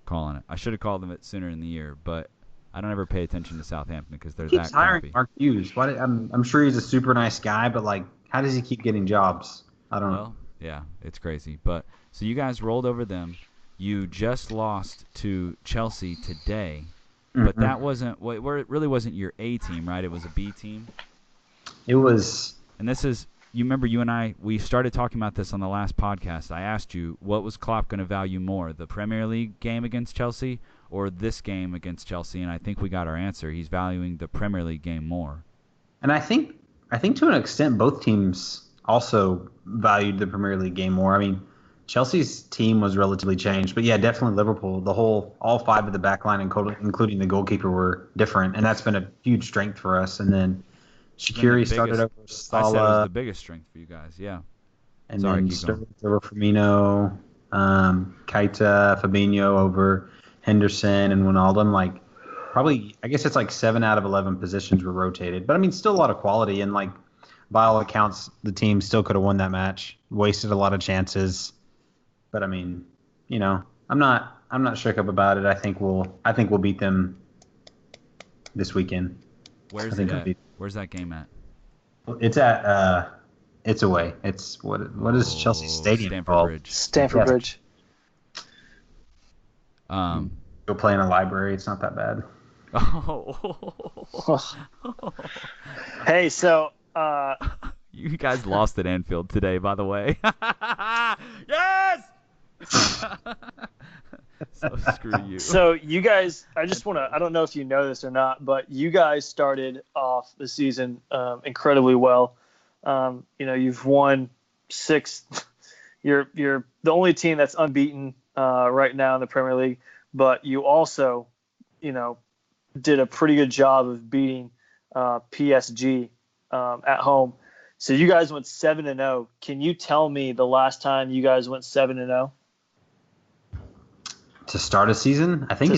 Calling it. I should have called them it sooner in the year, but I don't ever pay attention to Southampton because they're Keeps that hiring crappy. Mark Hughes. I'm sure he's a super nice guy, but like, how does he keep getting jobs? I don't know. Well, yeah, it's crazy. But so you guys rolled over them. You just lost to Chelsea today, but that wasn't. Well, it really wasn't your A team, right? It was a B team. It was. And this is. You remember you and I, we started talking about this on the last podcast. I asked you, what was Klopp going to value more, the Premier League game against Chelsea or this game against Chelsea? And I think we got our answer. He's valuing the Premier League game more. And I think to an extent both teams also valued the Premier League game more. I mean, Chelsea's team was relatively changed, but yeah, definitely Liverpool. All five of the back line, including the goalkeeper, were different, and that's been a huge strength for us. And then Shaqiri started over Salah. I said it was the biggest strength for you guys, yeah. And then Sterling over Firmino, Keita, Fabinho over Henderson and Wijnaldum. Like, probably, I guess it's like 7 out of 11 positions were rotated. But, I mean, still a lot of quality. And, like, by all accounts, the team still could have won that match. Wasted a lot of chances. But, I mean, you know, I'm not shook up about it. I think we'll beat them this weekend. Where's it at? Where's that game at? It's at it's away. It's what is Chelsea Stadium Stamford called? Bridge. Stamford Bridge. Go play in a library. It's not that bad. Hey, so you guys lost at Anfield today, by the way. Yes. So screw you. So you guys, I don't know if you know this or not, but you guys started off the season incredibly well. You've won 6. You're the only team that's unbeaten right now in the Premier League, but you also, did a pretty good job of beating PSG at home. So you guys went 7-0. Can you tell me the last time you guys went 7-0? To start a season? I think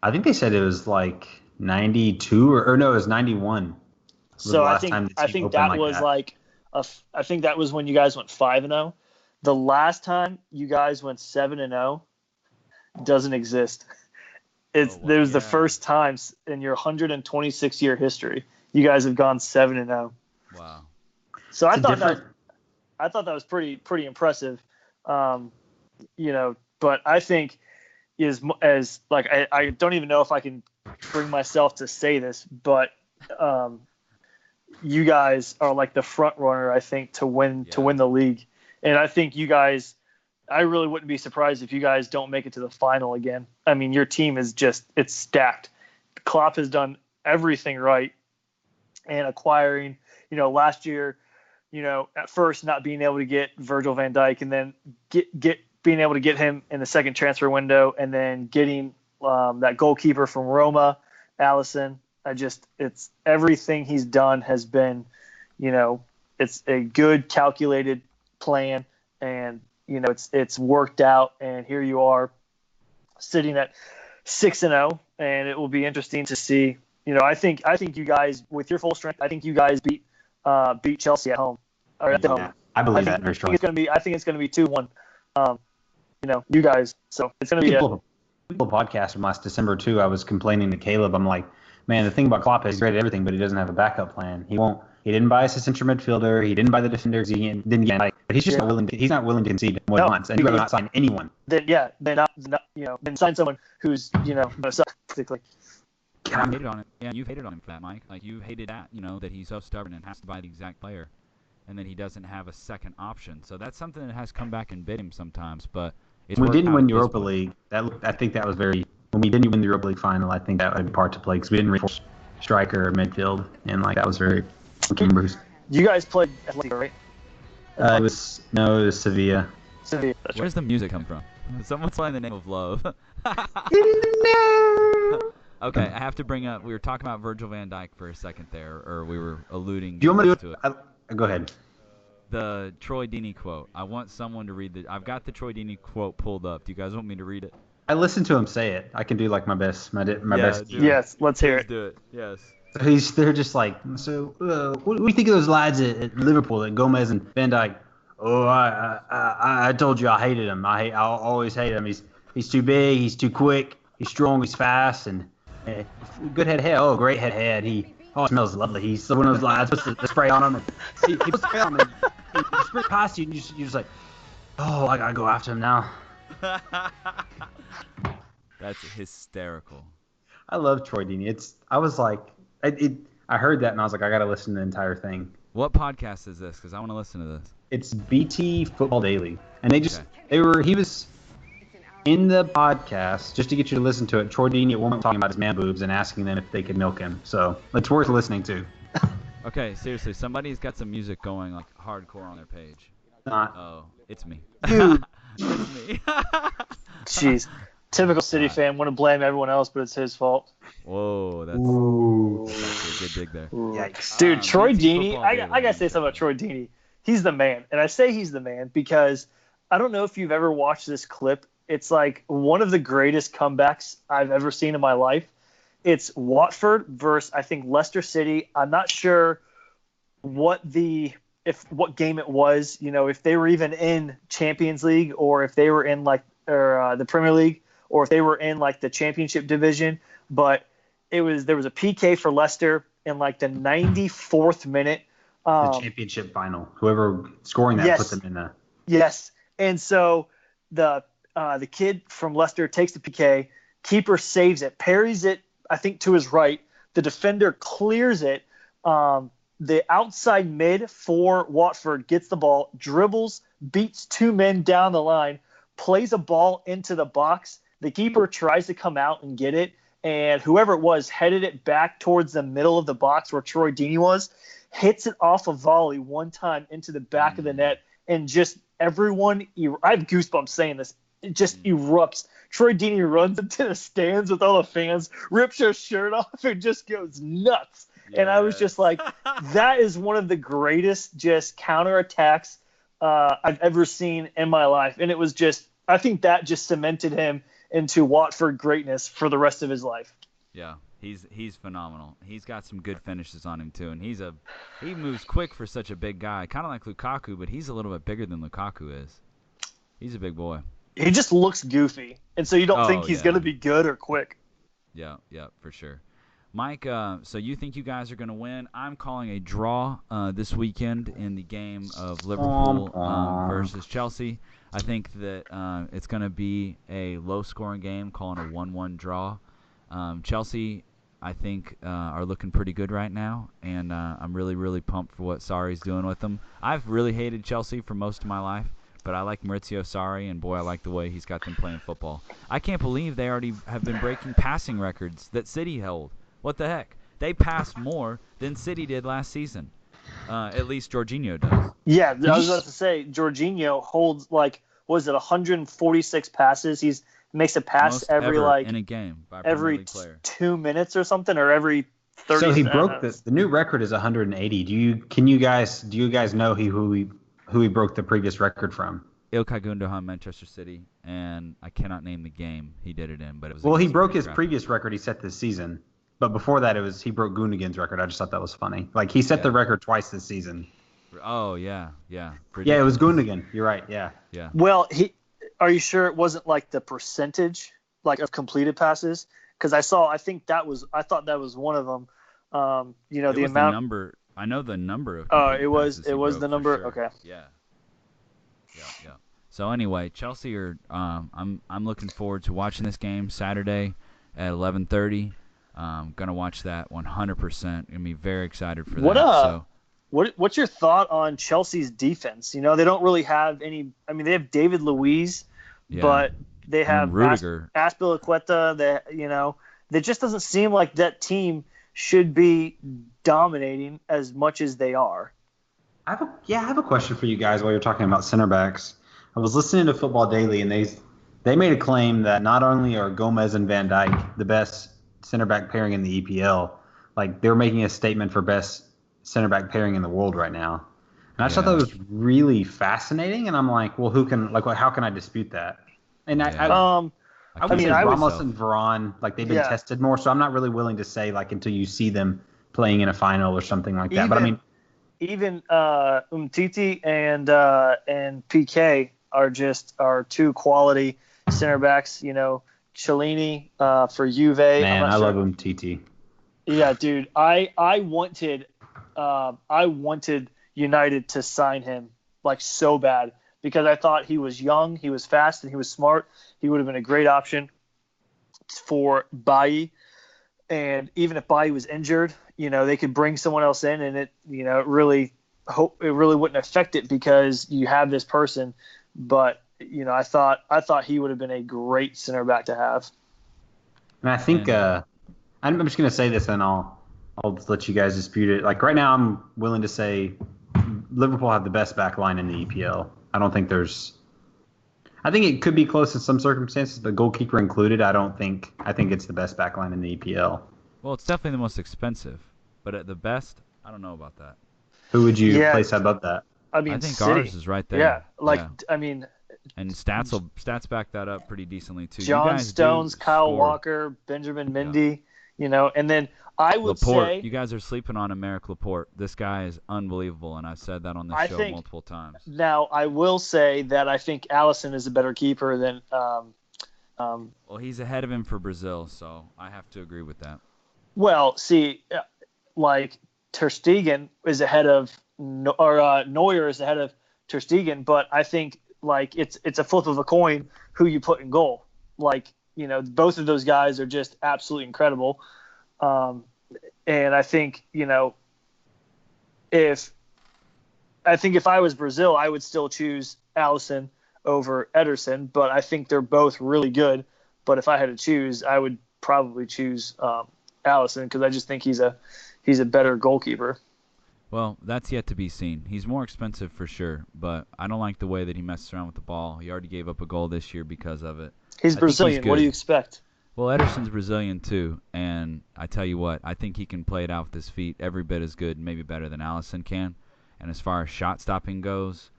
I think they said it was like 92 or no, it was 91. So I think that was when you guys went 5-0. The last time you guys went 7-0 doesn't exist. There was the first time in your 126-year history you guys have gone 7-0. Wow. So I thought that was pretty impressive. But I think I don't even know if I can bring myself to say this, but you guys are like the front runner, I think, to win the league. And I think I really wouldn't be surprised if you guys don't make it to the final again. I mean, your team is it's stacked. Klopp has done everything right, and acquiring, last year, at first not being able to get Virgil van Dijk, and then being able to get him in the second transfer window, and then getting that goalkeeper from Roma, Alisson. It's everything he's done has been, it's a good calculated plan, and it's worked out. And here you are, sitting at 6-0, and it will be interesting to see. I think you guys, with your full strength, I think you guys beat Chelsea at home. Or at home. I believe that very strongly. I think it's going to be 2-1. You guys. So it's going to be a podcast from last December too. I was complaining to Caleb. I'm like, man, the thing about Klopp is he's great at everything, but he doesn't have a backup plan. He didn't buy us a central midfielder. He didn't buy the defenders. He didn't get but he's just not willing. He's not willing to concede what he wants, and he'd rather not sign anyone. Then sign someone who's going to suck basically. I hated on it. Yeah, you've hated on him for that, Mike. Like, you hated that, that he's so stubborn and has to buy the exact player, and then he doesn't have a second option. So that's something that has come back and bit him sometimes. But we didn't win Europa League. I think that was when we didn't win the Europa League final. I think that had part to play because we didn't reach striker or midfield, and that was very. You guys played Atletico, right? It was Sevilla. Sevilla. Where's the music come from? Someone's playing the Name of Love. Okay, I have to bring up. We were talking about Virgil van Dijk for a second there, or we were alluding. Do you want me to do it? Go ahead. the Troy Deeney quote. I want someone to read I've got the Troy Deeney quote pulled up. Do you guys want me to read it? I listened to him say it. I can do like my best. My Yeah, best. do it. Yes, let's hear Please it. do it. Yes. So they're just like, so what do you think of those lads at Liverpool, at Gomez and Van Dijk? Oh, I told you I hated him. I always hate him. He's too big. He's too quick. He's strong. He's fast and good head. Oh, great head. It smells lovely. He's one of those lads. Puts the spray on him. And he puts the spray on him. And he sprint past you, and you're just like, oh, I gotta go after him now. That's hysterical. I love Troy Deeney. I was like, I heard that and I was like, I gotta listen to the entire thing. What podcast is this? Because I want to listen to this. It's BT Football Daily, and he was in the podcast just to get you to listen to it. Troy Deeney at one point talking about his man boobs and asking them if they could milk him. So it's worth listening to. Okay, seriously, somebody's got some music going like hardcore on their page. Not. Oh, it's me. Dude. It's me. Jeez. Typical City fan. Want to blame everyone else, but it's his fault. Whoa, that's Ooh. actually a good dig there. Yikes. Dude, Troy BT Deeney, Football I Daily. got to say something about Troy Deeney. He's the man. And I say he's the man because I don't know if you've ever watched this clip. It's like one of the greatest comebacks I've ever seen in my life. It's Watford versus, I think, Leicester City. I'm not sure what game it was, if they were even in Champions League or if they were in the Premier League or if they were in like the Championship division, but there was a PK for Leicester in like the 94th minute. The championship final. Whoever scoring that puts them in the. Yes, and so the kid from Leicester takes the PK, keeper saves it, parries it, I think to his right. The defender clears it. The outside mid for Watford gets the ball, dribbles, beats two men down the line, plays a ball into the box. The keeper tries to come out and get it, and whoever it was headed it back towards the middle of the box where Troy Deeney was, hits it off a volley one time into the back of the net, and just everyone – I have goosebumps saying this. It just erupts. Troy Deeney runs into the stands with all the fans, rips his shirt off, and just goes nuts. And I was just like, that is one of the greatest just counterattacks I've ever seen in my life. And it was just – I think that just cemented him into Watford greatness for the rest of his life. Yeah, he's phenomenal. He's got some good finishes on him too, and he moves quick for such a big guy, kind of like Lukaku, but he's a little bit bigger than Lukaku is. He's a big boy. He just looks goofy, and so you don't think he's going to be good or quick. Yeah, for sure. Mike, so you think you guys are going to win? I'm calling a draw this weekend in the game of Liverpool versus Chelsea. I think that it's going to be a low-scoring game, calling a 1-1 draw. Chelsea, I think, are looking pretty good right now, and I'm really, really pumped for what Sarri's doing with them. I've really hated Chelsea for most of my life, but I like Maurizio Sarri, and boy, I like the way he's got them playing football. I can't believe they already have been breaking passing records that City held. What the heck? They passed more than City did last season. At least Jorginho does. Yeah, I was about to say, Jorginho holds, 146 passes. He makes a pass Most every, ever in a game by a Premier every League player. 2 minutes or something, or every 30 So he minutes. broke the new record is 180. Do you guys know who he broke the previous record from? Ilkay Gundogan, Manchester City, and I cannot name the game he did it in, but it was. Well, he broke his previous record he set this season, but before that he broke Gundogan's record. I just thought that was funny. Like he set the record twice this season. Oh yeah. Yeah, it was Gundogan. You're right. Yeah. Well, are you sure it wasn't the percentage of completed passes? Because I think that was one of them. The amount. The number. I know the number of. It was the number. Sure. Okay. Yeah. So anyway, Chelsea are. I'm looking forward to watching this game Saturday at 11:30. Gonna watch that 100%. Gonna be very excited for that. What's your thought on Chelsea's defense? They don't really have any. I mean, they have David Luiz, but they have Rudiger, Aspilicueta. That just doesn't seem like that team should be dominating as much as they are. I have a question for you guys while you're talking about center backs. I was listening to Football Daily, and they made a claim that not only are Gomez and Van Dijk the best center back pairing in the EPL, they're making a statement for best center back pairing in the world right now. And I just thought that was really fascinating. And I'm like, well, how can I dispute that? And I would say Ramos and Varane, like they've been tested more, so I'm not really willing to say like until you see them playing in a final or something like that. But I mean, even Umtiti and PK are two quality center backs. You know, Chiellini for Juve. Man, I love Umtiti. Yeah, dude, I wanted United to sign him like so bad because I thought he was young, he was fast, and he was smart. He would have been a great option for Bailly. And even if Bailly was injured, you know, they could bring someone else in, and it really wouldn't affect it because you have this person. But you know, I thought he would have been a great center back to have. And I think I'm just gonna say this, and I'll just let you guys dispute it. Like right now, I'm willing to say Liverpool have the best back line in the EPL. I don't think I think it could be close in some circumstances, but goalkeeper included, I think it's the best back line in the EPL. Well, it's definitely the most expensive, but at the best, I don't know about that. Who would you place above that? I mean, I think City. ours is right there. Yeah, I mean, and stats back that up pretty decently too. John Stones, Kyle Walker, Benjamin Mendy, you know, and then I would say you guys are sleeping on Aymeric Laporte. This guy is unbelievable, and I've said that on this show multiple times. Now, I will say that I think Alisson is a better keeper than. Well, he's ahead of him for Brazil, so I have to agree with that. Well, see, like Ter Stegen is ahead of, Neuer is ahead of Ter Stegen, but I think like it's a flip of a coin who you put in goal. Like, you know, both of those guys are just absolutely incredible. And I think, you know, if I was Brazil, I would still choose Alisson over Ederson, but I think they're both really good. But if I had to choose, I would probably choose Alisson because I just think he's a better goalkeeper. Well, that's yet to be seen. He's more expensive for sure, but I don't like the way that he messes around with the ball. He already gave up a goal this year because of it. He's Brazilian. What do you expect? Well, Ederson's Brazilian too, and I tell you what, I think he can play it out with his feet every bit as good, maybe better than Alisson can. And as far as shot stopping goes,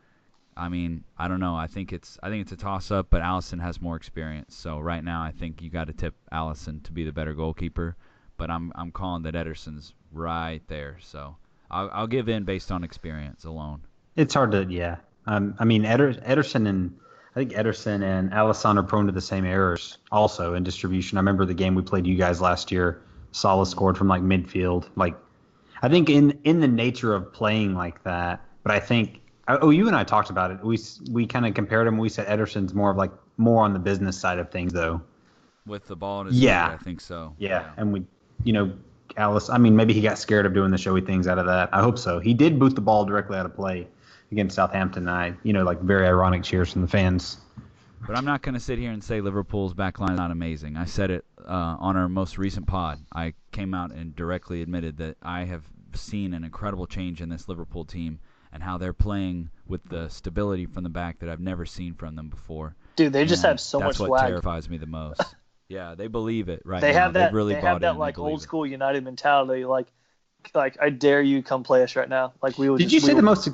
I mean, I don't know. I think it's a toss up, but Alisson has more experience. So right now, I think you got to tip Alisson to be the better goalkeeper. But I'm calling that Ederson's right there. So I'll give in based on experience alone. It's hard to, yeah. I mean, Ederson and Alisson are prone to the same errors also in distribution. I remember the game we played you guys last year. Salah scored from like midfield. Like, I think in the nature of playing like that, but I think you and I talked about it. We kind of compared him. We said Ederson's more on the business side of things though. With the ball in his hand, I think so. Yeah, and we, you know, Alice. I mean, maybe he got scared of doing the showy things out of that. I hope so. He did boot the ball directly out of play against Southampton. Like very ironic cheers from the fans. But I'm not going to sit here and say Liverpool's back line is not amazing. I said it on our most recent pod. I came out and directly admitted that I have seen an incredible change in this Liverpool team and how they're playing with the stability from the back that I've never seen from them before. Dude, they just have so much swag. That's what terrifies me the most. Yeah, they believe it right now. They have that like old school United mentality. Like I dare you come play us right now. Like we would. Did you say the most?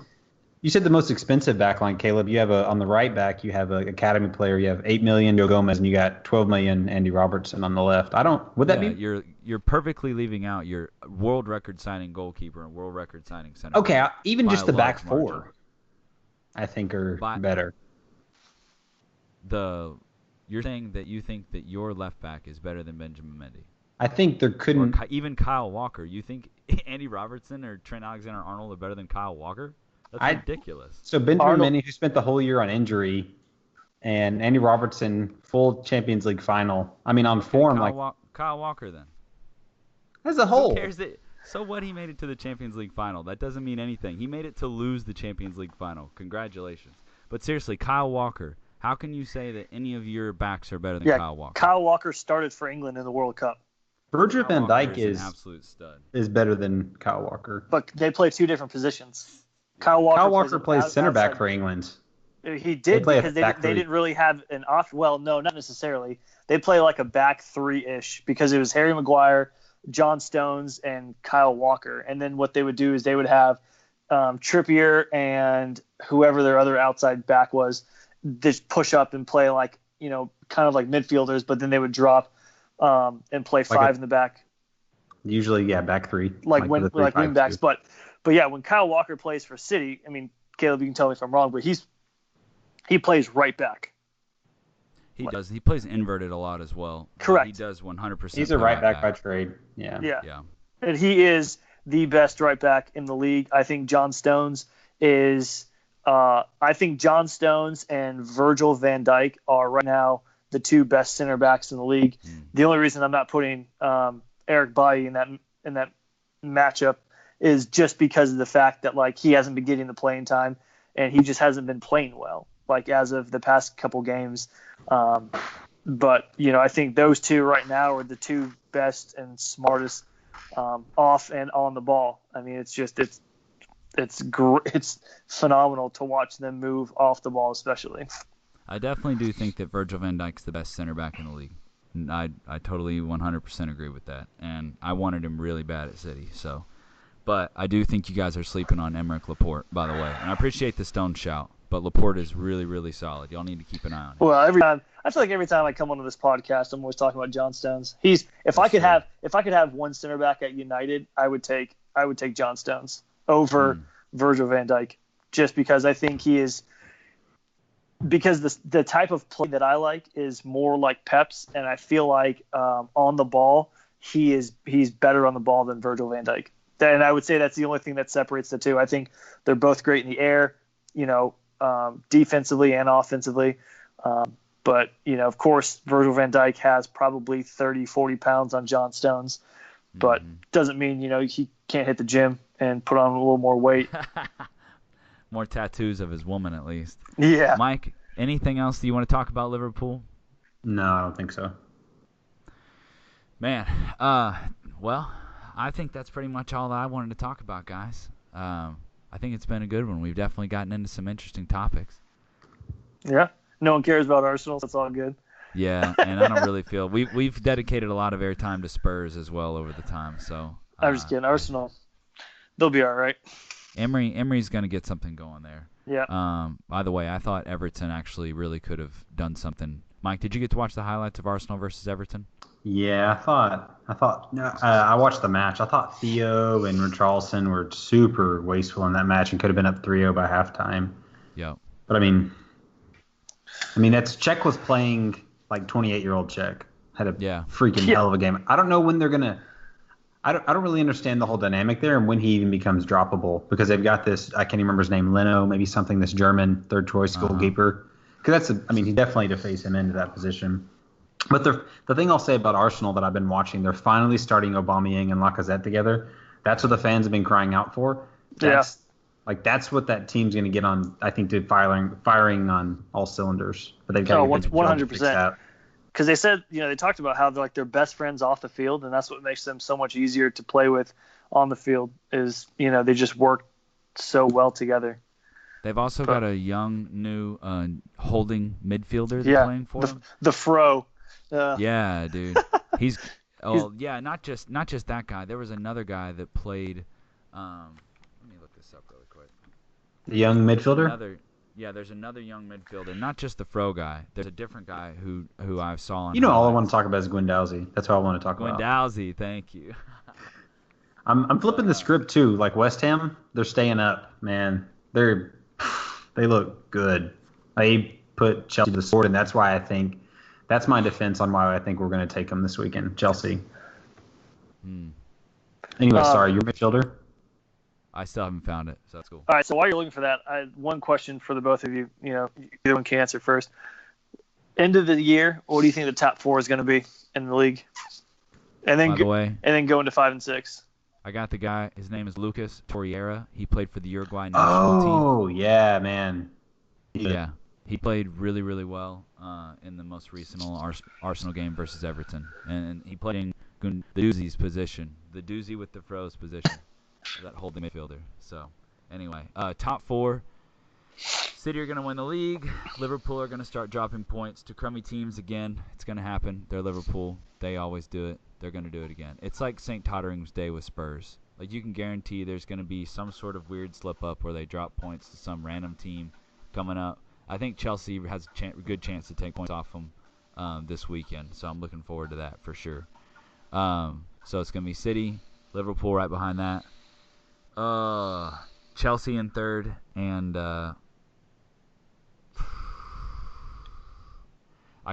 You said the most expensive backline, Caleb. You have on the right back. You have an academy player. You have $8 million Joe Gomez, and you got $12 million Andy Robertson on the left. Would that be? You're perfectly leaving out your world record signing goalkeeper and world record signing center. Okay, even just the back four, I think are better. You're saying that you think that your left back is better than Benjamin Mendy? I think there couldn't. Or even Kyle Walker. You think Andy Robertson or Trent Alexander-Arnold are better than Kyle Walker? That's ridiculous. So Benjamin Mendy, who spent the whole year on injury, and Andy Robertson, full Champions League final. I mean, on form, Kyle Walker then. As a whole. Who cares that? So what? He made it to the Champions League final. That doesn't mean anything. He made it to lose the Champions League final. Congratulations. But seriously, Kyle Walker. How can you say that any of your backs are better than Kyle Walker? Kyle Walker started for England in the World Cup. Virgil van Dijk is an absolute stud. Is better than Kyle Walker. But they play two different positions. Kyle Walker plays center back for England. He did because they didn't really have an off. Well, no, not necessarily. They play like a back three-ish because it was Harry Maguire, John Stones, and Kyle Walker. And then what they would do is they would have Trippier and whoever their other outside back was just push up and play like, kind of like midfielders, but then they would drop and play five in the back. Usually, yeah, back three. Like wing backs. But yeah, when Kyle Walker plays for City, I mean, Caleb, you can tell me if I'm wrong, but he plays right back. He does. He plays inverted a lot as well. Correct. He does 100%. He's a right back by trade. Yeah. And he is the best right back in the league. I think John Stones is. I think John Stones and Virgil van Dijk are right now the two best center backs in the league. The only reason I'm not putting Eric Bailly in that matchup is just because of the fact that like he hasn't been getting the playing time and he just hasn't been playing well like as of the past couple games. But I think those two right now are the two best and smartest off and on the ball. I mean, it's phenomenal to watch them move off the ball, especially. I definitely do think that Virgil van Dijk's the best center back in the league. I totally 100% agree with that, and I wanted him really bad at City. So, but I do think you guys are sleeping on Emerick Laporte, by the way, and I appreciate the Stone shout. But Laporte is really, really solid. Y'all need to keep an eye on him. Well, I feel like every time I come onto this podcast, I'm always talking about John Stones. If I could have one center back at United, I would take John Stones over Virgil van Dijk, just because I think he is. Because the type of play that I like is more like Pep's, and I feel like on the ball he's better on the ball than Virgil van Dijk. And I would say that's the only thing that separates the two. I think they're both great in the air, defensively and offensively. But of course, Virgil van Dijk has probably 30, 40 pounds on John Stones, but doesn't mean he can't hit the gym and put on a little more weight. More tattoos of his woman, at least. Yeah. Mike, anything else that you want to talk about Liverpool? No, I don't think so. Man, well, I think that's pretty much all that I wanted to talk about, guys. I think it's been a good one. We've definitely gotten into some interesting topics. Yeah. No one cares about Arsenal, so it's all good. Yeah, and I don't really feel we've dedicated a lot of airtime to Spurs as well over the time. So I'm just kidding. Arsenal, they'll be all right. Emery's going to get something going there. Yeah. By the way, I thought Everton actually really could have done something. Mike, did you get to watch the highlights of Arsenal versus Everton? Yeah, I watched the match. I thought Theo and Richarlison were super wasteful in that match and could have been up 3-0 by halftime. Yeah. But I mean, that's Czech was playing like 28-year-old Czech. Had a freaking hell of a game. I don't know when they're gonna. I don't really understand the whole dynamic there and when he even becomes droppable, because they've got this, I can't even remember his name, Leno, maybe something, this German third choice goalkeeper. Because he definitely to face him into that position. But the thing I'll say about Arsenal that I've been watching, they're finally starting Aubameyang and Lacazette together. That's what the fans have been crying out for. That's what that team's going to get on, I think, to firing on all cylinders. But they've got 100%. Because they said, they talked about how they're best friends off the field, and that's what makes them so much easier to play with on the field is, they just work so well together. They've also got a young, new holding midfielder playing for them. The Fro. Yeah, dude. He's not just that guy. There was another guy that played. Let me look this up really quick. The young midfielder? There's another young midfielder, not just the Fro guy. There's a different guy who I saw on. All I want to talk about is Guendouzi. That's all I want to talk about. Guendouzi, thank you. I'm flipping the script too. Like West Ham, they're staying up, man. They look good. They put Chelsea to the sword, and that's why I think that's my defense on why I think we're going to take them this weekend. Chelsea. Anyway, sorry, your midfielder. I still haven't found it, so that's cool. All right, so while you're looking for that, I had one question for the both of you. Either one can answer first. End of the year, what do you think the top four is going to be in the league? And then go into 5 and 6. I got the guy. His name is Lucas Torreira. He played for the Uruguay national team. Oh, yeah, man. Yeah, he played really, really well in the most recent Arsenal game versus Everton, and he played in Guendouzi's position, the doozy with the Fro's position. That holding midfielder. So, anyway, top four. City are going to win the league. Liverpool are going to start dropping points to crummy teams again. It's going to happen. They're Liverpool. They always do it. They're going to do it again. It's like St. Totteringham's Day with Spurs. Like, you can guarantee there's going to be some sort of weird slip-up where they drop points to some random team coming up. I think Chelsea has a good chance to take points off them this weekend, so I'm looking forward to that for sure. So it's going to be City, Liverpool right behind that. Chelsea in third, and I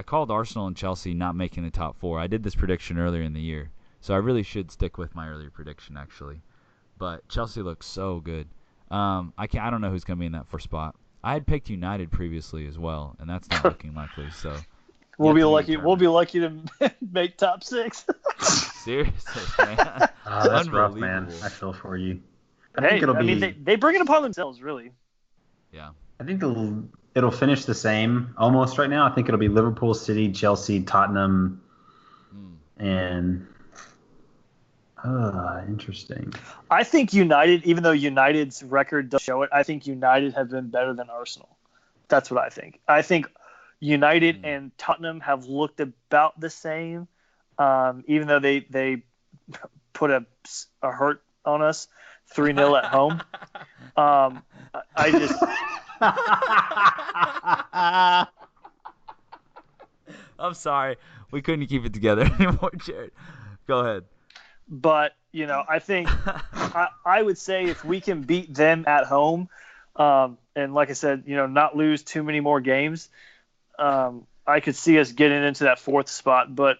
called Arsenal and Chelsea not making the top four. I did this prediction earlier in the year, so I really should stick with my earlier prediction actually. But Chelsea looks so good. I don't know who's going to be in that first spot. I had picked United previously as well, and that's not looking likely. So we'll be lucky. We'll be lucky to make top 6. Seriously, man. That's rough, man. I feel for you. I mean, they bring it upon themselves, really. Yeah. I think it'll finish the same almost right now. I think it'll be Liverpool, City, Chelsea, Tottenham, and interesting. I think United, even though United's record does show it, I think United have been better than Arsenal. That's what I think. I think United and Tottenham have looked about the same, even though they put a hurt on us 3-0 at home. I just. I'm sorry. We couldn't keep it together anymore, Jared. Go ahead. But, I think I would say if we can beat them at home, and like I said, not lose too many more games, I could see us getting into that 4th spot. But,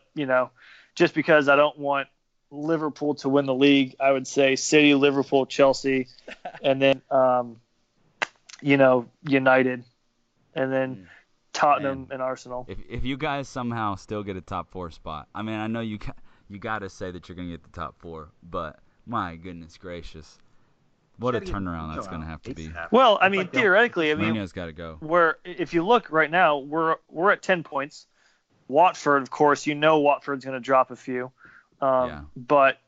just because I don't want Liverpool to win the league, I would say City, Liverpool, Chelsea, and then, United, and then Tottenham and Arsenal. If you guys somehow still get a top 4 spot, I mean, I know you got to say that you're going to get the top 4, but my goodness gracious, what a turnaround that's going to have to be. Well, I mean, theoretically, Mourinho's got to go. If you look right now, we're at 10 points. Watford, of course, Watford's going to drop a few. But,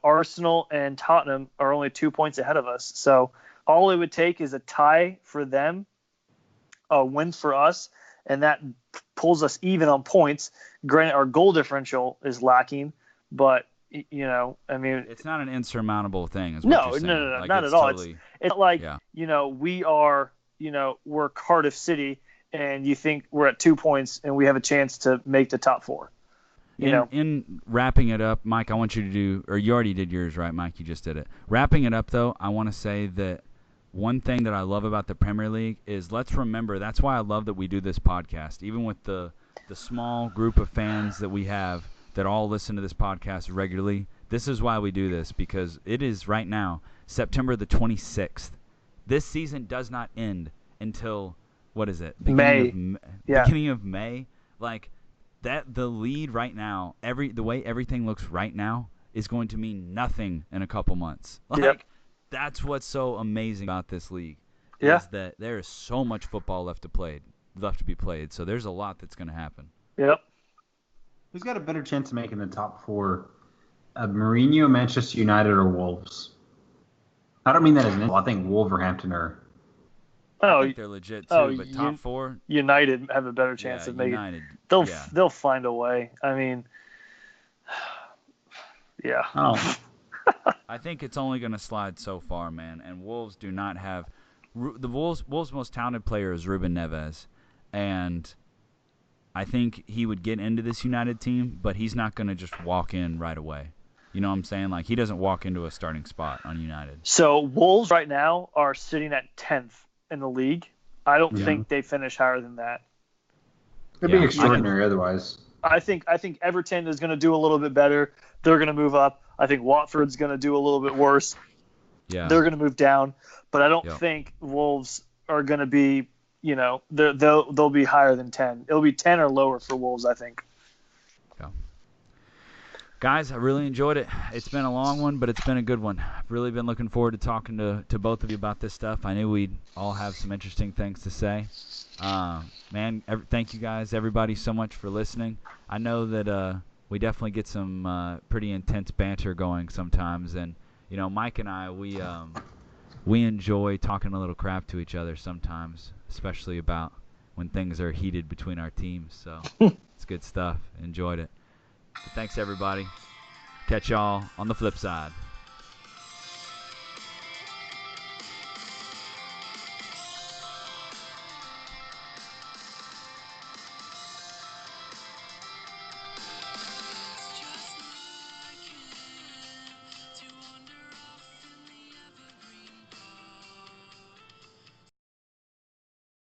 Arsenal and Tottenham are only 2 points ahead of us. So all it would take is a tie for them, a win for us, and that pulls us even on points. Granted, our goal differential is lacking, but, I mean... It's not an insurmountable thing, is what no, you're saying. No, like, not at all. Totally, it's like, we are, we're Cardiff City, and you think we're at 2 points, and we have a chance to make the top 4. In wrapping it up, Mike, I want you to do, or you already did yours, right, Mike? You just did it. Wrapping it up, though, I want to say that one thing that I love about the Premier League is, let's remember, that's why I love that we do this podcast, even with the small group of fans that we have that all listen to this podcast regularly. This is why we do this, because it is right now September the 26th. This season does not end until, what is it? May. Beginning of May. Like, that the lead right now, the way everything looks right now, is going to mean nothing in a couple months. Like, that's what's so amazing about this league. Is that there is so much football left to be played. So there's a lot that's going to happen. Yep. Who's got a better chance of making the top 4? Mourinho, Manchester United, or Wolves? I don't mean that as an insult. I think Wolverhampton are. I think they're legit too, but top 4? United have a better chance of making it. They'll find a way. I mean, yeah. Oh. I think it's only going to slide so far, man. And Wolves do not have the Wolves' most talented player is Ruben Neves, and I think he would get into this United team, but he's not going to just walk in right away. You know what I'm saying? Like, he doesn't walk into a starting spot on United. So Wolves right now are sitting at 10th in the league. I don't think they finish higher than that. It'd be extraordinary otherwise. I think Everton is going to do a little bit better. They're going to move up. I think Watford's going to do a little bit worse. Yeah. They're going to move down. But I don't think Wolves are going to be, they'll be higher than 10. It'll be 10 or lower for Wolves, I think. Yeah. Guys, I really enjoyed it. It's been a long one, but it's been a good one. I've really been looking forward to talking to both of you about this stuff. I knew we'd all have some interesting things to say. Thank you guys, everybody, so much for listening. I know that we definitely get some pretty intense banter going sometimes, and Mike and I, we enjoy talking a little crap to each other sometimes, especially about when things are heated between our teams. So it's good stuff. Enjoyed it. Thanks, everybody. Catch y'all on the flip side.